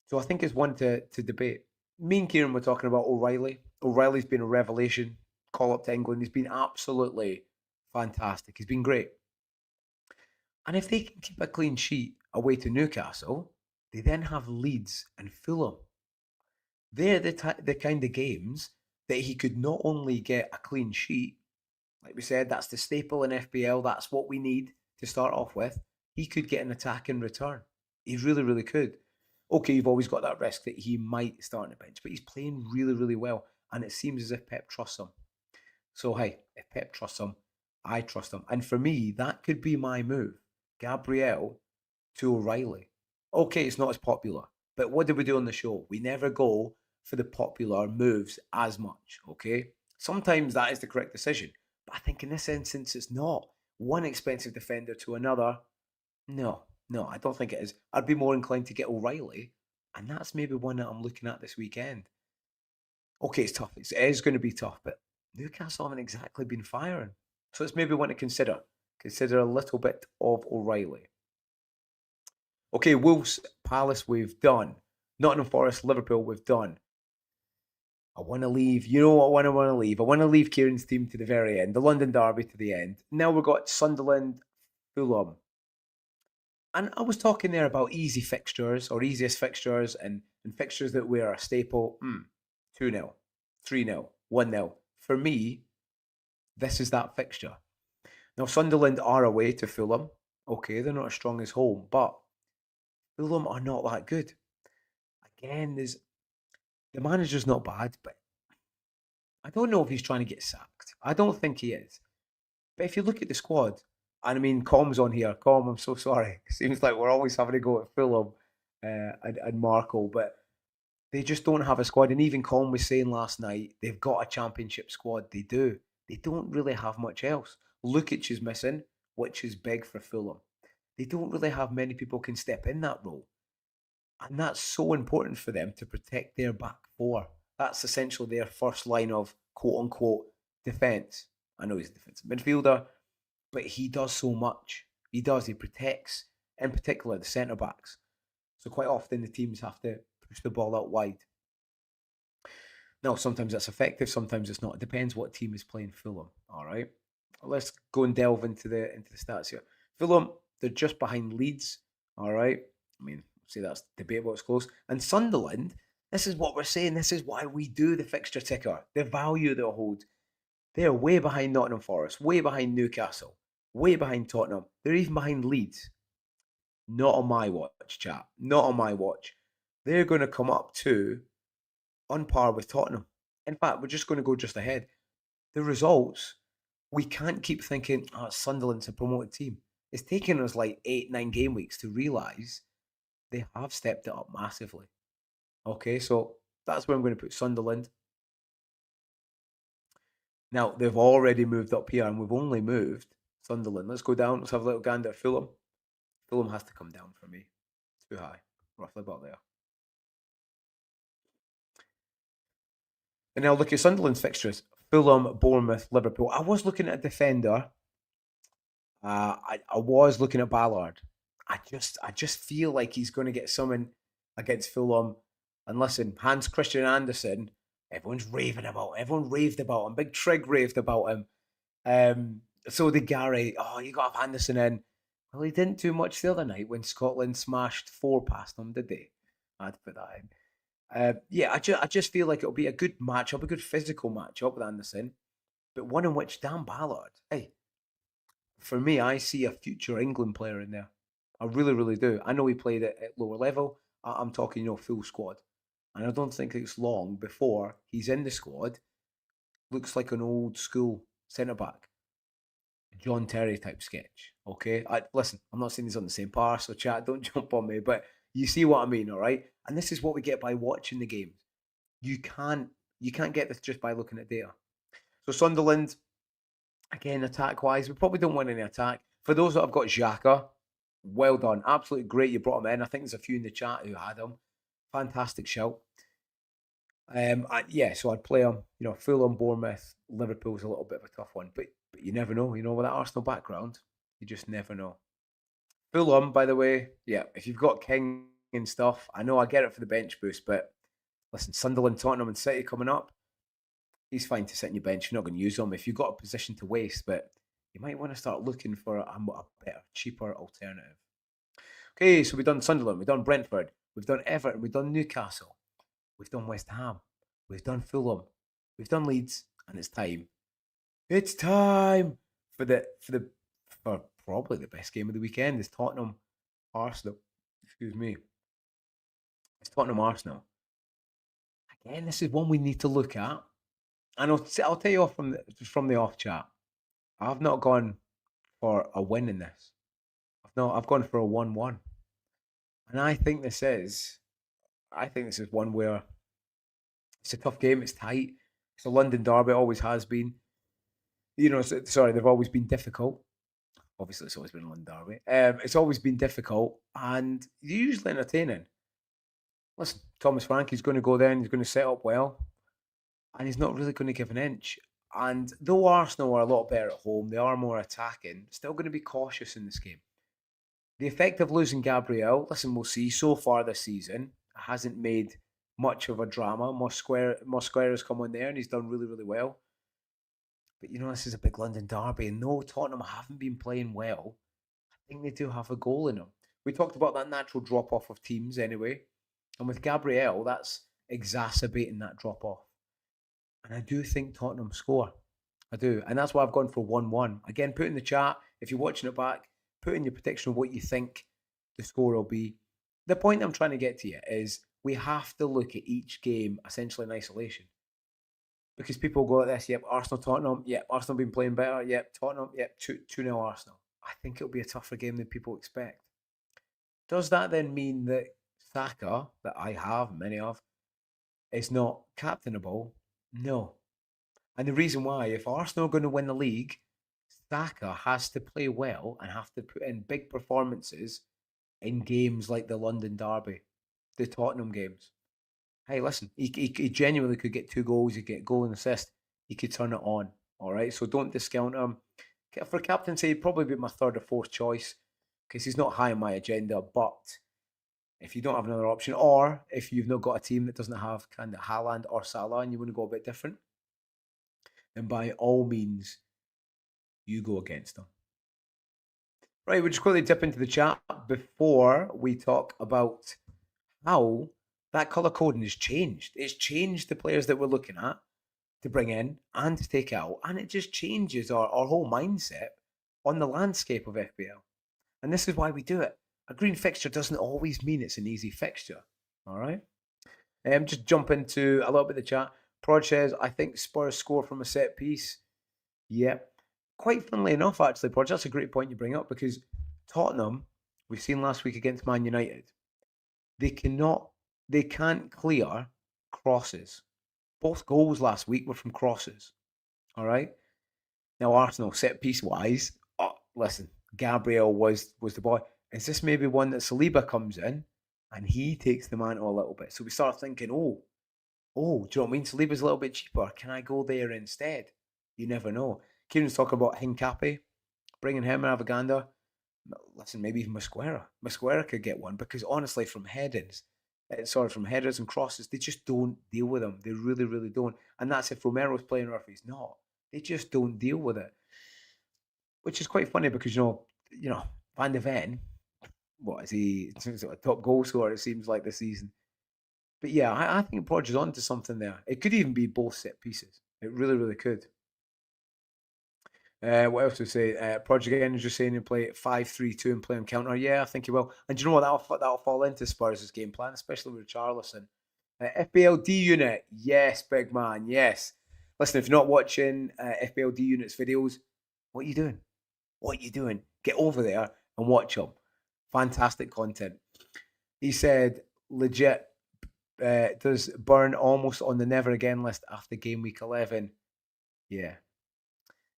So I think it's one to debate. Me and Kieran were talking about O'Reilly. O'Reilly's been a revelation. Call up to England. He's been absolutely fantastic. He's been great. And if they can keep a clean sheet away to Newcastle, they then have Leeds and Fulham. They're the kind of games that he could not only get a clean sheet, like we said, that's the staple in FPL, that's what we need to start off with. He could get an attack in return. He really, really could. Okay, you've always got that risk that he might start on the bench, but he's playing really, really well. And it seems as if Pep trusts him. So, hey, if Pep trusts him, I trust him. And for me, that could be my move. Gabriel to O'Reilly. Okay, it's not as popular, but what did we do on the show? We never go for the popular moves as much, okay? Sometimes that is the correct decision, but I think in this instance it's not. One expensive defender to another, no, I don't think it is. I'd be more inclined to get O'Reilly, and that's maybe one that I'm looking at this weekend. Okay, it's tough. It is going to be tough, but Newcastle haven't exactly been firing. So it's maybe one to consider. Consider a little bit of O'Reilly. Okay, Wolves, Palace, we've done. Nottingham Forest, Liverpool, we've done. I want to leave. You know what I want to leave? I want to leave Kieran's team to the very end, the London Derby to the end. Now we've got Sunderland, Fulham. And I was talking there about easy fixtures or easiest fixtures and fixtures that were a staple. 2-0, 3-0, 1-0. For me, this is that fixture. Now, Sunderland are away to Fulham. Okay, they're not as strong as home, but Fulham are not that good. Again, the manager's not bad, but I don't know if he's trying to get sacked. I don't think he is. But if you look at the squad, and I mean, Com's on here. Com, I'm so sorry. It seems like we're always having to go at Fulham and Marco, but they just don't have a squad. And even Com was saying last night, they've got a championship squad. They do. They don't really have much else. Lukic is missing, which is big for Fulham. They don't really have many people can step in that role. And that's so important for them to protect their back four. That's essentially their first line of quote unquote defence. I know he's a defensive midfielder, but he does so much. He does. He protects, in particular, the centre backs. So quite often the teams have to push the ball out wide. Now, sometimes that's effective, sometimes it's not. It depends what team is playing Fulham. All right. Let's go and delve into the stats here. Fulham, they're just behind Leeds. All right. I mean, say that's debatable, it's close. And Sunderland, this is what we're saying. This is why we do the fixture ticker. The value they'll hold. They're way behind Nottingham Forest, way behind Newcastle, way behind Tottenham. They're even behind Leeds. Not on my watch, chat. Not on my watch. They're going to come up to on par with Tottenham. In fact, we're just going to go just ahead. The results, we can't keep thinking, Sunderland's a promoted team. It's taken us like 8-9 game weeks to realise they have stepped it up massively. Okay, so that's where I'm going to put Sunderland. Now, they've already moved up here, and we've only moved Sunderland. Let's go down. Let's have a little gander at Fulham. Fulham has to come down for me. Too high. Roughly about there. And now look at Sunderland's fixtures. Fulham, Bournemouth, Liverpool. I was looking at a defender. I was looking at Ballard. I just feel like he's going to get something against Fulham. And listen, Hans Christian Andersen, everyone's raving about him. Everyone raved about him. Big Trig raved about him. So did Gary. Oh, you got to have Anderson in. Well, he didn't do much the other night when Scotland smashed 4 past them, did they? I'd put that in. Yeah, I just feel like it'll be a good matchup, a good physical matchup with Anderson, but one in which Dan Ballard, hey, for me, I see a future England player in there. I really, really do. I know he played at lower level. I'm talking, full squad. And I don't think it's long before he's in the squad. Looks like an old school centre back, John Terry type sketch. Okay, listen. I'm not saying he's on the same par, so chat, don't jump on me, but you see what I mean, all right? And this is what we get by watching the games. You can't you can't get this just by looking at data. So Sunderland, again, attack wise, we probably don't win any attack. For those that have got Xhaka, well done, absolutely great. You brought him in. I think there's a few in the chat who had him. Fantastic shout. So I'd play him. Full on Bournemouth. Liverpool's a little bit of a tough one, but you never know. With that Arsenal background, you just never know. Fulham, by the way, yeah. If you've got King and stuff, I know I get it for the bench boost, but listen, Sunderland, Tottenham, and City coming up. He's fine to sit on your bench. You're not going to use him if you've got a position to waste, but you might want to start looking for a better, cheaper alternative. Okay, so we've done Sunderland, we've done Brentford, we've done Everton, we've done Newcastle, we've done West Ham, we've done Fulham, we've done Leeds, and it's time. It's time for probably the best game of the weekend. Is Tottenham Arsenal. Excuse me. It's Tottenham Arsenal. Again, this is one we need to look at. And I'll tell you off from the off chat. I've not gone for a win in this. I've gone for a 1-1. And I think this is one where it's a tough game, it's tight. It's a London derby, it always has been. They've always been difficult. Obviously, it's always been a London derby. It's always been difficult and usually entertaining. Listen, Thomas Frankie's going to go there and he's going to set up well. And he's not really going to give an inch. And though Arsenal are a lot better at home, they are more attacking, still going to be cautious in this game. The effect of losing Gabriel, listen, we'll see. So far this season, hasn't made much of a drama. Mosquera has come on there and he's done really, really well. But this is a big London derby, and though Tottenham haven't been playing well, I think they do have a goal in them. We talked about that natural drop off of teams anyway, and with Gabriel, that's exacerbating that drop off. And I do think Tottenham score. I do, and that's why I've gone for 1-1. Again, put in the chat if you're watching it back. Put in your prediction of what you think the score will be. The point I'm trying to get to you is we have to look at each game essentially in isolation. Because people go like this, yep, Arsenal, Tottenham, yep, Arsenal been playing better, yep, Tottenham, yep, 2-0 Arsenal. I think it'll be a tougher game than people expect. Does that then mean that Saka, that I have, many of, is not captainable? No. And the reason why, if Arsenal are going to win the league, Saka has to play well and have to put in big performances in games like the London Derby, the Tottenham games. Hey, listen, he genuinely could get 2 goals, he could get goal and assist, he could turn it on. All right, so don't discount him. For captaincy, he'd probably be my third or fourth choice because he's not high on my agenda. But if you don't have another option, or if you've not got a team that doesn't have kind of Haaland or Salah and you want to go a bit different, then by all means, you go against them. Right, we'll just quickly dip into the chat before we talk about how that colour coding has changed. It's changed the players that we're looking at to bring in and to take out, and it just changes our whole mindset on the landscape of FPL. And this is why we do it. A green fixture doesn't always mean it's an easy fixture. All right. Just jump into a little bit of the chat. Prod says, I think Spurs score from a set piece. Yep. Quite funnily enough, actually, Prod, that's a great point you bring up because Tottenham, we've seen last week against Man United, they can't clear crosses. Both goals last week were from crosses. All right. Now Arsenal set piece wise, listen, Gabriel was the boy. Is this maybe one that Saliba comes in and he takes the mantle a little bit? So we start thinking, do you know what I mean? Saliba's a little bit cheaper. Can I go there instead? You never know. Kieran's talking about Hincapié, bringing him and Avaganda. Listen, maybe even Mosquera. Mosquera could get one because honestly, from headers and crosses, they just don't deal with them. They really, really don't. And that's if Romero's playing or if he's not. They just don't deal with it. which is quite funny because Van de Ven, what is he? He's a top goal scorer, it seems like this season. But yeah, I think Podge is onto something there. It could even be both set pieces. It really, really could. What else to say? Project again is just saying he'll play 5-3-2 and play on counter. Yeah, I think he will. And do you know what? That'll fall into Spurs' game plan, especially with Charlison. FPL D unit, yes, big man, yes. Listen, if you're not watching FPL D unit's videos, what are you doing? What are you doing? Get over there and watch them. Fantastic content. He said, legit, does Burn almost on the never again list after game week 11? Yeah.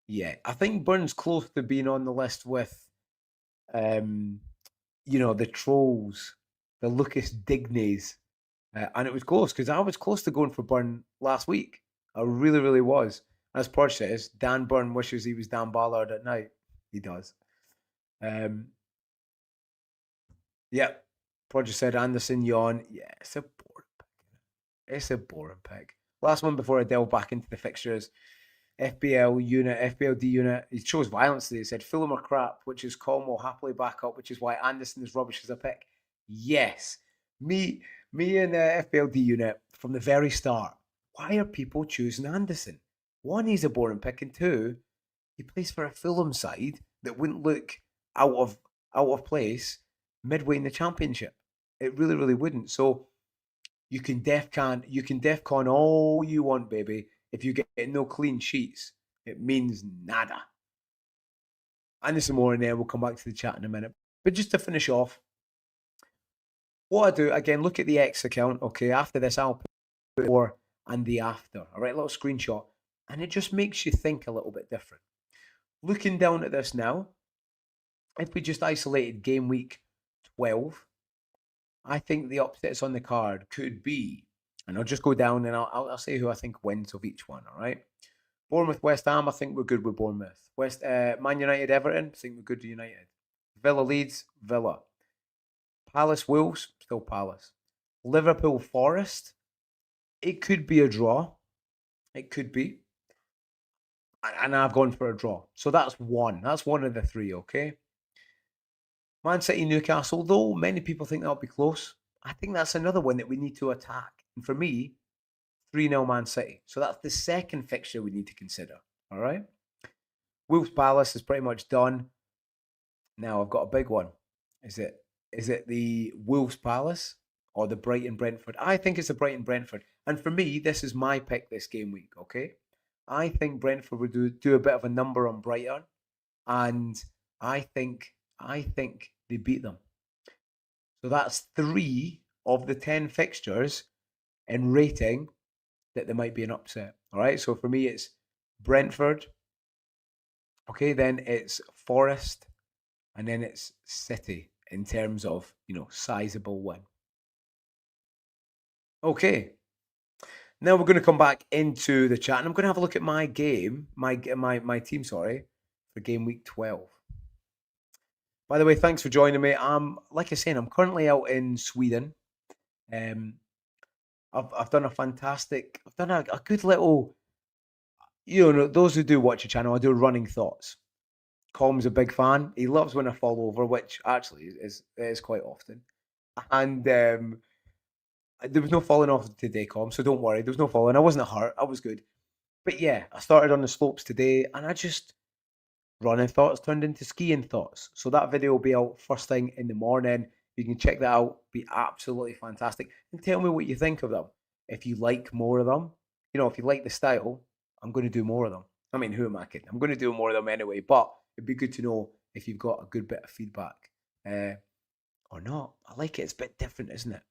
Yeah, I think Burn's close to being on the list with, the trolls, the Lucas Digneys, and it was close because I was close to going for Burn last week. I really, really was. As Porsche says, Dan Burn wishes he was Dan Ballard at night. He does. Yeah, Porsche said Anderson yawn. Yeah, it's a boring pick. It's a boring pick. Last one before I delve back into the fixtures. FPL D unit. He chose violence today. He said Fulham are crap, which is Colm will happily back up, which is why Anderson is rubbish as a pick. Yes. Me and FPL D unit from the very start. Why are people choosing Anderson? One, he's a boring pick, and two, he plays for a Fulham side that wouldn't look out of place midway in the championship. It really, really wouldn't. So you can DEFCON all you want, baby. If you get no clean sheets, it means nada. And there's some more in there. We'll come back to the chat in a minute. But just to finish off, what I do, again, look at the X account. Okay, after this, I'll put the before and the after. All right, little screenshot. And it just makes you think a little bit different. Looking down at this now, if we just isolated game week 12, I think the upsets on the card could be, and I'll just go down and I'll say who I think wins of each one, all right? Bournemouth, West Ham, I think we're good with Bournemouth. Man United, Everton, I think we're good with United. Villa, Leeds, Villa. Palace, Wolves, still Palace. Liverpool, Forest, it could be a draw. It could be. And I've gone for a draw. So that's one. That's one of the three, okay? Man City, Newcastle, though many people think that'll be close, I think that's another one that we need to attack. And for me, 3-0 Man City. So that's the second fixture we need to consider. All right? Wolves Palace is pretty much done. Now I've got a big one. Is it the Wolves Palace or the Brighton Brentford? I think it's the Brighton Brentford. And for me, this is my pick this game week, okay? I think Brentford would do a bit of a number on Brighton. And I think they beat them. So that's 3 of the 10 fixtures in rating that there might be an upset. All right. So for me, it's Brentford. Okay. Then it's Forest. And then it's City in terms of, sizable win. Okay. Now we're going to come back into the chat and I'm going to have a look at my game, my team, for game week 12. By the way, thanks for joining me. Like I said, I'm currently out in Sweden. I've done a good little, those who do watch the channel, I do running thoughts. Com's a big fan. He loves when I fall over, which actually is quite often. And there was no falling off today, Com, so don't worry. There was no falling. I wasn't hurt. I was good. But yeah, I started on the slopes today, and I just running thoughts turned into skiing thoughts. So that video will be out first thing in the morning. You can check that out. Be absolutely fantastic. And tell me what you think of them. If you like more of them, if you like the style, I'm going to do more of them. I mean, who am I kidding? I'm going to do more of them anyway. But it'd be good to know if you've got a good bit of feedback or not. I like it. It's a bit different, isn't it?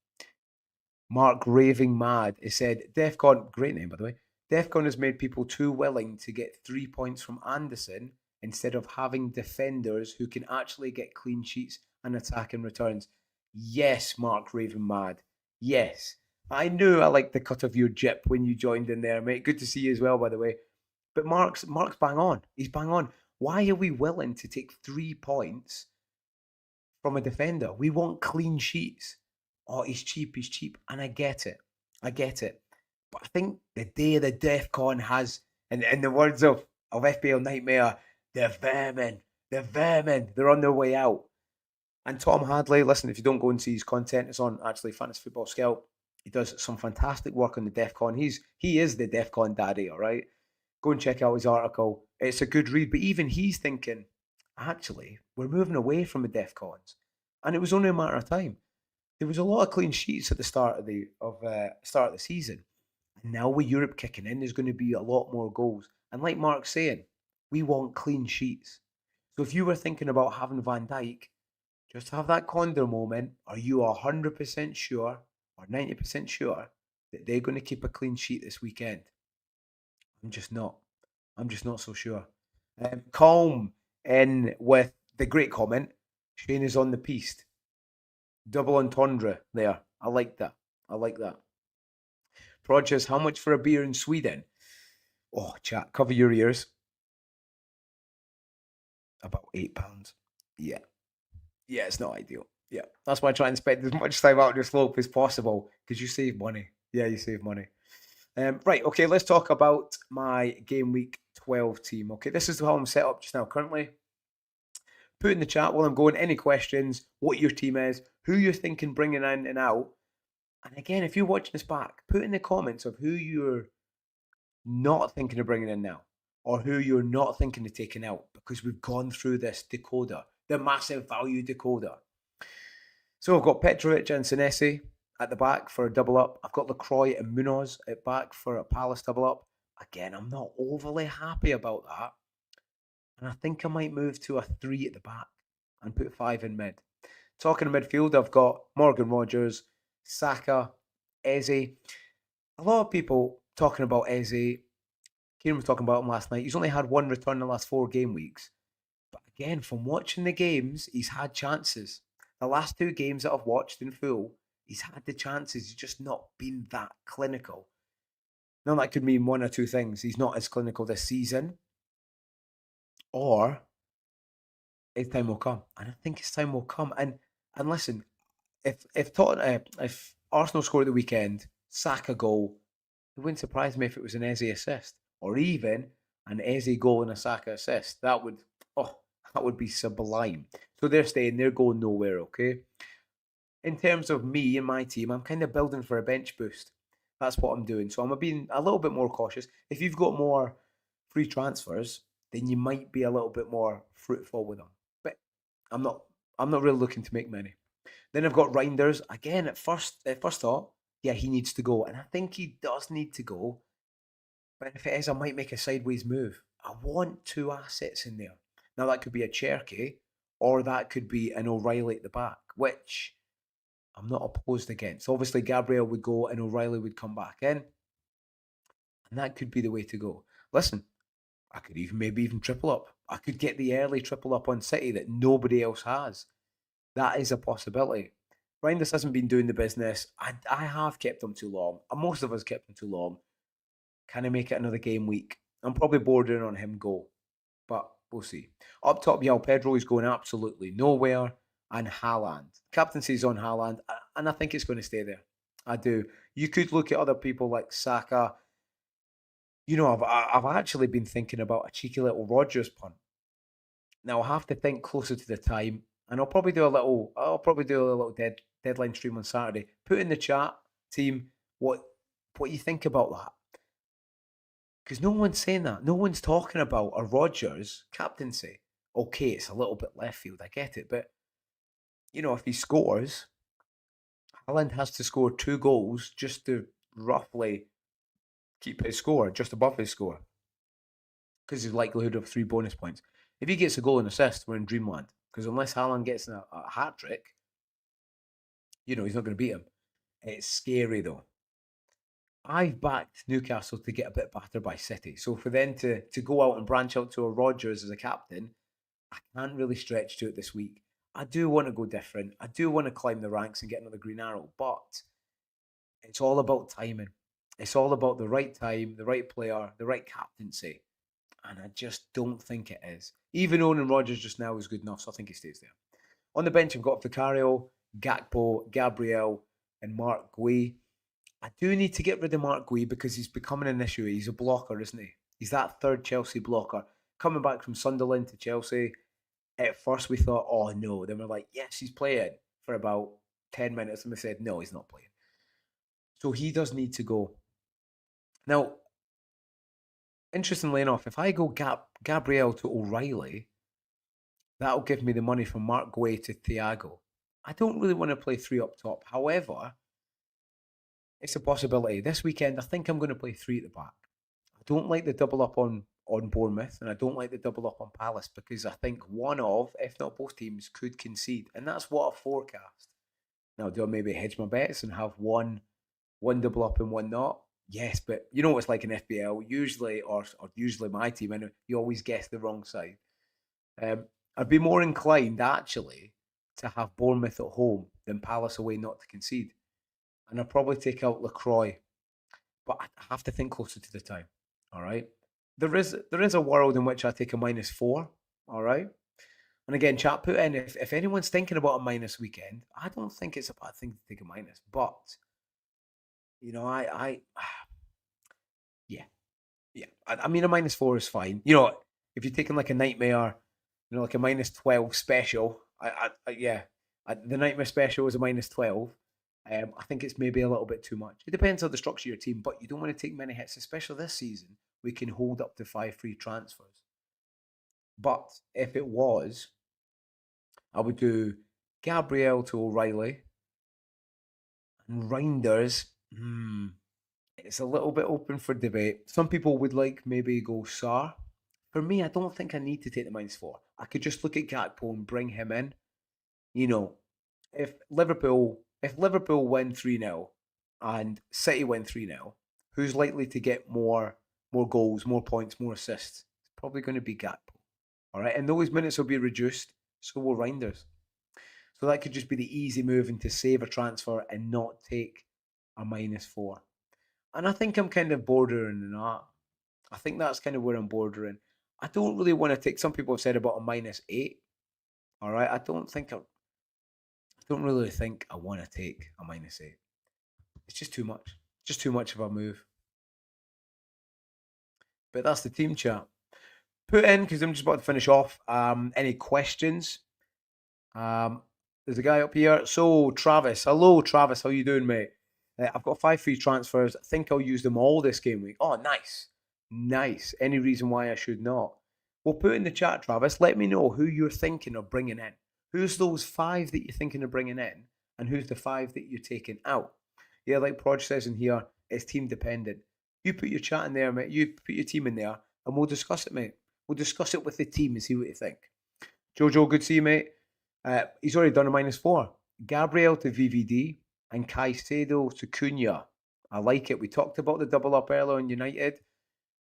Mark Raving Mad. He said, DEFCON, great name by the way. DEFCON has made people too willing to get 3 points from Anderson instead of having defenders who can actually get clean sheets and attack in returns. Yes, Mark Raven Mad. Yes. I knew I liked the cut of your jip when you joined in there, mate. Good to see you as well, by the way. But Mark's bang on. He's bang on. Why are we willing to take 3 points from a defender? We want clean sheets. Oh, he's cheap. And I get it. But I think the day of the DEFCON has, in the words of FPL Nightmare, The vermin. The vermin. They're on their way out. And Tom Hadley, listen, if you don't go and see his content, it's on actually Fantasy Football Scout. He does some fantastic work on the DEFCON. He is the DEFCON daddy, all right? Go and check out his article. It's a good read, but even he's thinking, actually, we're moving away from the DEFCONs. And it was only a matter of time. There was a lot of clean sheets at the start of the season. And now with Europe kicking in, there's going to be a lot more goals. And like Mark's saying, we want clean sheets. So if you were thinking about having Van Dijk, just have that Condor moment. Are you 100% sure or 90% sure that they're going to keep a clean sheet this weekend? I'm just not. I'm just not so sure. Calm in with the great comment. Shane is on the piste. Double entendre there. I like that. I like that. Prodigious, how much for a beer in Sweden? Oh, chat, cover your ears. About £8. Yeah. Yeah, it's not ideal. Yeah. That's why I try and spend as much time out on the slope as possible because you save money. Yeah, you save money. Right, okay, let's talk about my game week 12 team. Okay, this is how I'm set up just now currently. Put in the chat while I'm going any questions, what your team is, who you're thinking bringing in and out. And again, if you're watching this back, put in the comments of who you're not thinking of bringing in now or who you're not thinking of taking out because we've gone through this decoder, the massive value decoder. So I've got Petrovic and Senesi at the back for a double up. I've got Lacroix and Munoz at back for a Palace double up. Again, I'm not overly happy about that. And I think I might move to a 3 at the back and put 5 in mid. Talking of midfield, I've got Morgan Rogers, Saka, Eze. A lot of people talking about Eze. Kieran was talking about him last night. He's only had one return in the last 4 game weeks. But again, from watching the games, he's had chances. The last 2 games that I've watched in full, he's had the chances. He's just not been that clinical. Now, that could mean one or two things. He's not as clinical this season, or his time will come. And I think his time will come. And listen, if Arsenal scored at the weekend, Saka goal, it wouldn't surprise me if it was an Eze assist, or even an Eze goal and a Saka assist. That would be sublime. So they're staying. They're going nowhere. Okay. In terms of me and my team, I'm kind of building for a bench boost. That's what I'm doing. So I'm being a little bit more cautious. If you've got more free transfers, then you might be a little bit more fruitful with them. But I'm not. I'm not really looking to make many. Then I've got Reinders again. At first thought, yeah, he needs to go, and I think he does need to go. But if it is, I might make a sideways move. I want 2 assets in there. Now that could be a Cherky, or that could be an O'Reilly at the back, which I'm not opposed against. Obviously, Gabriel would go and O'Reilly would come back in. And that could be the way to go. Listen, I could maybe even triple up. I could get the early triple up on City that nobody else has. That is a possibility. Reinders hasn't been doing the business. I have kept him too long. Most of us kept him too long. Can I make it another game week? I'm probably bordering on him go. But we'll see. Up top, Yao Pedro is going absolutely nowhere. And Haaland. Captaincy's on Haaland, and I think it's going to stay there. I do. You could look at other people like Saka. You know, I've actually been thinking about a cheeky little Rodgers punt. Now I'll have to think closer to the time, and I'll probably do a little deadline stream on Saturday. Put in the chat, team, what you think about that. Because no one's saying that. No one's talking about a Rodgers captaincy. Okay, it's a little bit left field, I get it, but you know, if he scores, Haaland has to score 2 goals just to roughly keep his score just above his score. Because his likelihood of 3 bonus points. If he gets a goal and assist, we're in dreamland. Because unless Haaland gets a hat trick, you know, he's not going to beat him. It's scary though. I've backed Newcastle to get a bit battered by City. So for them to go out and branch out to a Rodgers as a captain, I can't really stretch to it this week. I do want to go different. I do want to climb the ranks and get another green arrow, but it's all about timing. It's all about the right time, the right player, the right captaincy. And I just don't think it is. Even owning Rodgers just now is good enough, so I think he stays there. On the bench, I've got Vicario, Gakpo, Gabriel, and Mark Gui. I do need to get rid of Mark Gui because he's becoming an issue. He's a blocker, isn't he? He's that third Chelsea blocker. coming back from Sunderland to Chelsea. At first, we thought, oh no. Then we're like, yes, he's playing for about 10 minutes. And we said, no, he's not playing. So he does need to go. Now, interestingly enough, if I go Gabriel to O'Reilly, that'll give me the money from Mark Guay to Thiago. I don't really want to play 3 up top. However, it's a possibility. This weekend, I think I'm going to play 3 at the back. I don't like the double up on Bournemouth, and I don't like the double up on Palace because I think one of, if not both teams, could concede. And that's what I forecast. Now, do I maybe hedge my bets and have one double up and one not? Yes, but you know what it's like in FPL. Usually, or usually my team, and you always guess the wrong side. I'd be more inclined, actually, to have Bournemouth at home than Palace away not to concede. And I'd probably take out LaCroix. But I have to think closer to the time. All right. There is a world in which I take a -4. All right. And again, chat, put in if anyone's thinking about a minus weekend, I don't think it's a bad thing to take a minus. But you know, yeah. I mean, a -4 is fine. You know, if you're taking like a nightmare, you know, like a -12 special, the nightmare special is a -12. I think it's maybe a little bit too much. It depends on the structure of your team, but you don't want to take many hits, especially this season. We can hold up to 5 free transfers. But if it was, I would do Gabriel to O'Reilly and Reinders. It's a little bit open for debate. Some people would like maybe go Sar. For me, I don't think I need to take the -4. I could just look at Gakpo and bring him in. You know, if Liverpool win 3-0 and City win 3-0, who's likely to get more goals, more points, more assists? It's probably going to be Gakpo. All right, and those minutes will be reduced, so will Reinders. So that could just be the easy move and to save a transfer and not take a -4. And I think I'm kind of bordering on that. I think that's kind of where I'm bordering. I don't really want to take. Some people have said about a -8. All right, I don't really think I want to take a -8. It's just too much. Just too much of a move. But that's the team chat. Put in, because I'm just about to finish off. Any questions? There's a guy up here. So, Travis. Hello, Travis. How you doing, mate? I've got 5 free transfers. I think I'll use them all this game week. Oh, nice. Nice. Any reason why I should not? Well, put in the chat, Travis. Let me know who you're thinking of bringing in. Who's those 5 that you're thinking of bringing in? And who's the 5 that you're taking out? Yeah, like Proj says in here, it's team dependent. You put your chat in there, mate. You put your team in there, and we'll discuss it, mate. We'll discuss it with the team and see what you think. Jojo, good to see you, mate. He's already done a -4. Gabriel to VVD and Caicedo to Cunha. I like it. We talked about the double up earlier on United.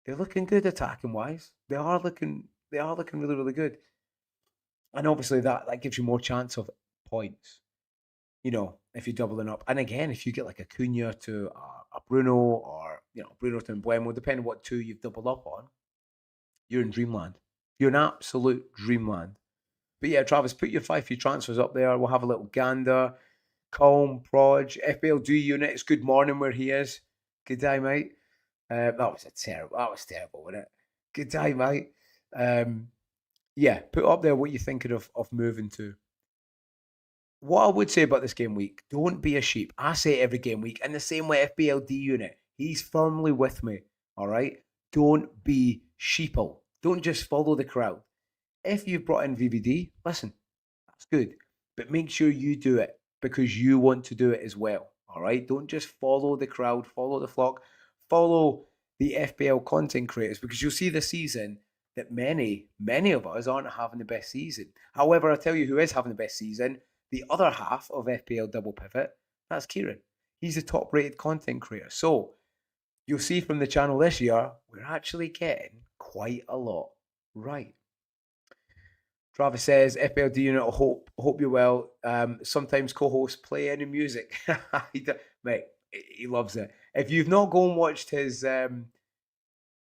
They're looking good attacking wise. They are looking really, really good. And obviously that gives you more chance of points. You know, if you're doubling up. And again, if you get like a Cunha to a Bruno, or Bruno to Mbuemo, depending on what 2 you've doubled up on, you're in dreamland. You're in absolute dreamland. But yeah, Travis, put your 5 free transfers up there. We'll have a little gander. Calm, Proj, FPL G unit. It's good morning where he is. Good day, mate. That was terrible, wasn't it? Good day, mate. Yeah, put up there what you're thinking of moving to. What I would say about this game week, don't be a sheep. I say it every game week, and the same way FPL D unit. He's firmly with me, all right? Don't be sheeple. Don't just follow the crowd. If you've brought in VVD, listen, that's good. But make sure you do it because you want to do it as well, all right? Don't just follow the crowd, follow the flock, follow the FPL content creators, because you'll see this season that many of us aren't having the best season. However, I'll tell you who is having the best season. The other half of FPL Double Pivot, that's Kieran. He's a top-rated content creator. So you'll see from the channel this year, we're actually getting quite a lot right. Travis says, FPL D unit, hope you're well. Sometimes co-hosts play any music. Mate, he loves it. If you've not gone and watched his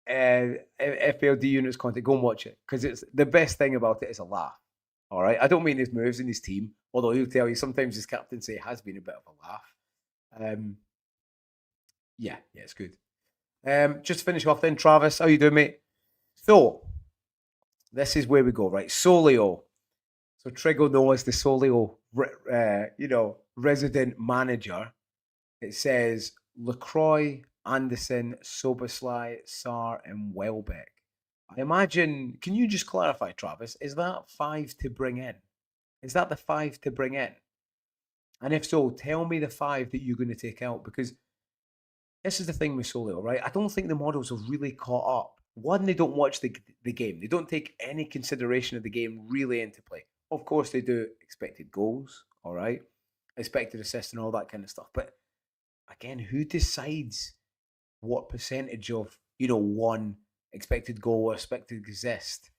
FPL D unit's content, go and watch it, because it's the best thing about it is a laugh. All right, I don't mean his moves in his team, although he'll tell you sometimes his captaincy has been a bit of a laugh. Yeah, it's good. Just to finish off then, Travis, how you doing, mate? So, This is where we go, right? Solio. So Trigo knows the Solio, resident manager. It says LaCroix, Anderson, Sobersley, Sarr, and Welbeck. I imagine, can you just clarify, Travis? Is that five to bring in? Is that the five to bring in? And if so, tell me the five that you're going to take out, because this is the thing with Solio, right? I don't think the models have really caught up. One, they don't watch the game. They don't take any consideration of the game really into play. Of course, they do expected goals, all right, expected assists and all that kind of stuff. But again, who decides what percentage of one expected goal or expected assist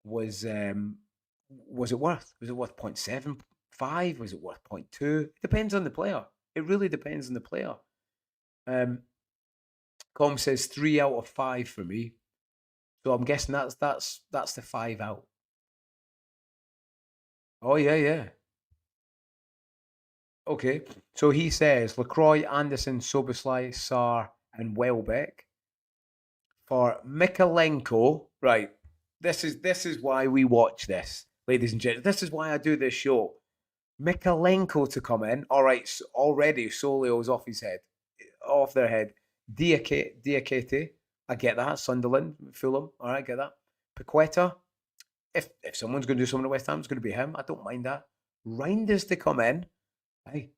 was it worth? Was it worth 0.75? Was it worth 0.2? It depends on the player. It really depends on the player. Com says 3 out of 5 for me. So I'm guessing that's the 5 out. Oh yeah. Okay. So he says LaCroix, Anderson, Soboslai, Sarr, and Welbeck. For Mikalenko, right. This is why we watch this, ladies and gentlemen. This is why I do this show. Mikalenko to come in. All right, so already Solio's off their head. Diakite, I get that. Sunderland, Fulham, all right, I get that. Paqueta, if someone's going to do something at West Ham, it's going to be him. I don't mind that. Reinders to come in. Hey,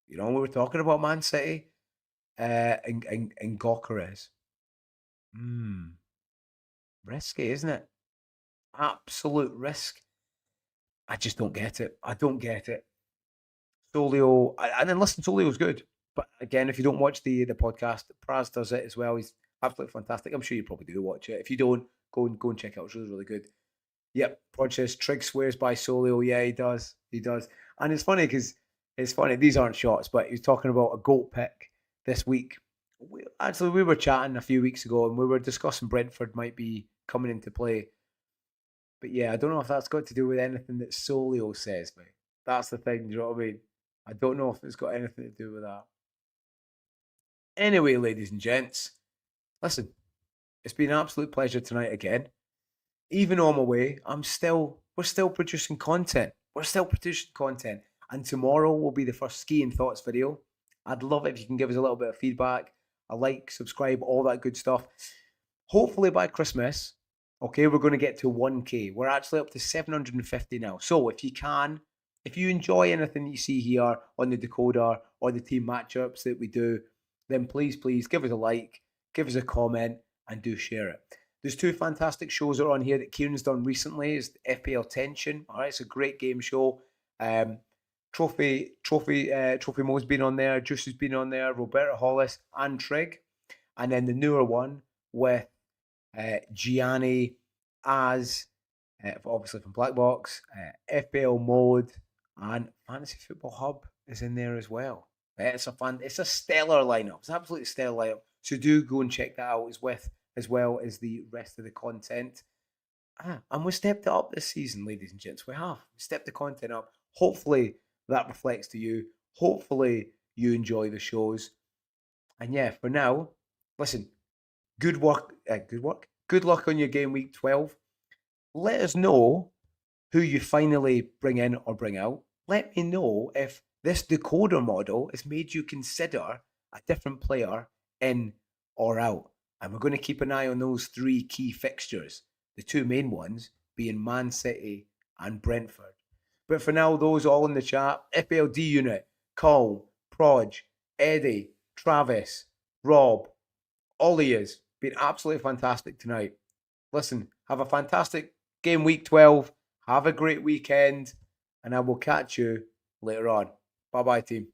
we were talking about Man City, and Gyökeres. Risky, isn't it? Absolute risk. I just don't get it. I don't get it. Solio, and then listen, Solio's good. But again, if you don't watch the podcast, Praz does it as well. He's absolutely fantastic. I'm sure you probably do watch it. If you don't, go and check it out. It's really, really good. Yep, Prod says Trig swears by Solio. Yeah, he does. He does. And it's funny because these aren't shots, but he's talking about a GOAT pick this week. We were chatting a few weeks ago and we were discussing Brentford might be coming into play. But yeah, I don't know if that's got to do with anything that Solio says, mate. That's the thing, do you know what I mean? I don't know if it's got anything to do with that. Anyway, ladies and gents, listen, it's been an absolute pleasure tonight again. Even on my way, we're still producing content. And tomorrow will be the first skiing thoughts video. I'd love it if you can give us a little bit of feedback, a like, subscribe, all that good stuff. Hopefully by Christmas, okay, we're going to get to 1K. We're actually up to 750 now. So if you enjoy anything you see here on the decoder or the team matchups that we do, then please give us a like, give us a comment, and do share it. There's 2 fantastic shows that are on here that Kieran's done recently. Is FPL Tension. All right, it's a great game show. Trophy Mo's been on there. Juice has been on there. Roberta Hollis and Trig. And then the newer one with Gianni, obviously from Black Box, FPL Mode, and Fantasy Football Hub is in there as well. It's a stellar lineup. It's an absolutely stellar lineup. So do go and check that out as well as the rest of the content. And we stepped it up this season, ladies and gents. We stepped the content up. Hopefully that reflects to you. Hopefully you enjoy the shows. And yeah, for now, listen, good work. Good luck on your game week 12. Let us know who you finally bring in or bring out. Let me know if this decoder model has made you consider a different player in or out. And we're going to keep an eye on those 3 key fixtures. The 2 main ones being Man City and Brentford. But for now, those all in the chat. FPLD Unit, Cole, Proj, Eddie, Travis, Rob, all of yous. Been absolutely fantastic tonight. Listen, have a fantastic game week 12. Have a great weekend. And I will catch you later on. Bye-bye, team.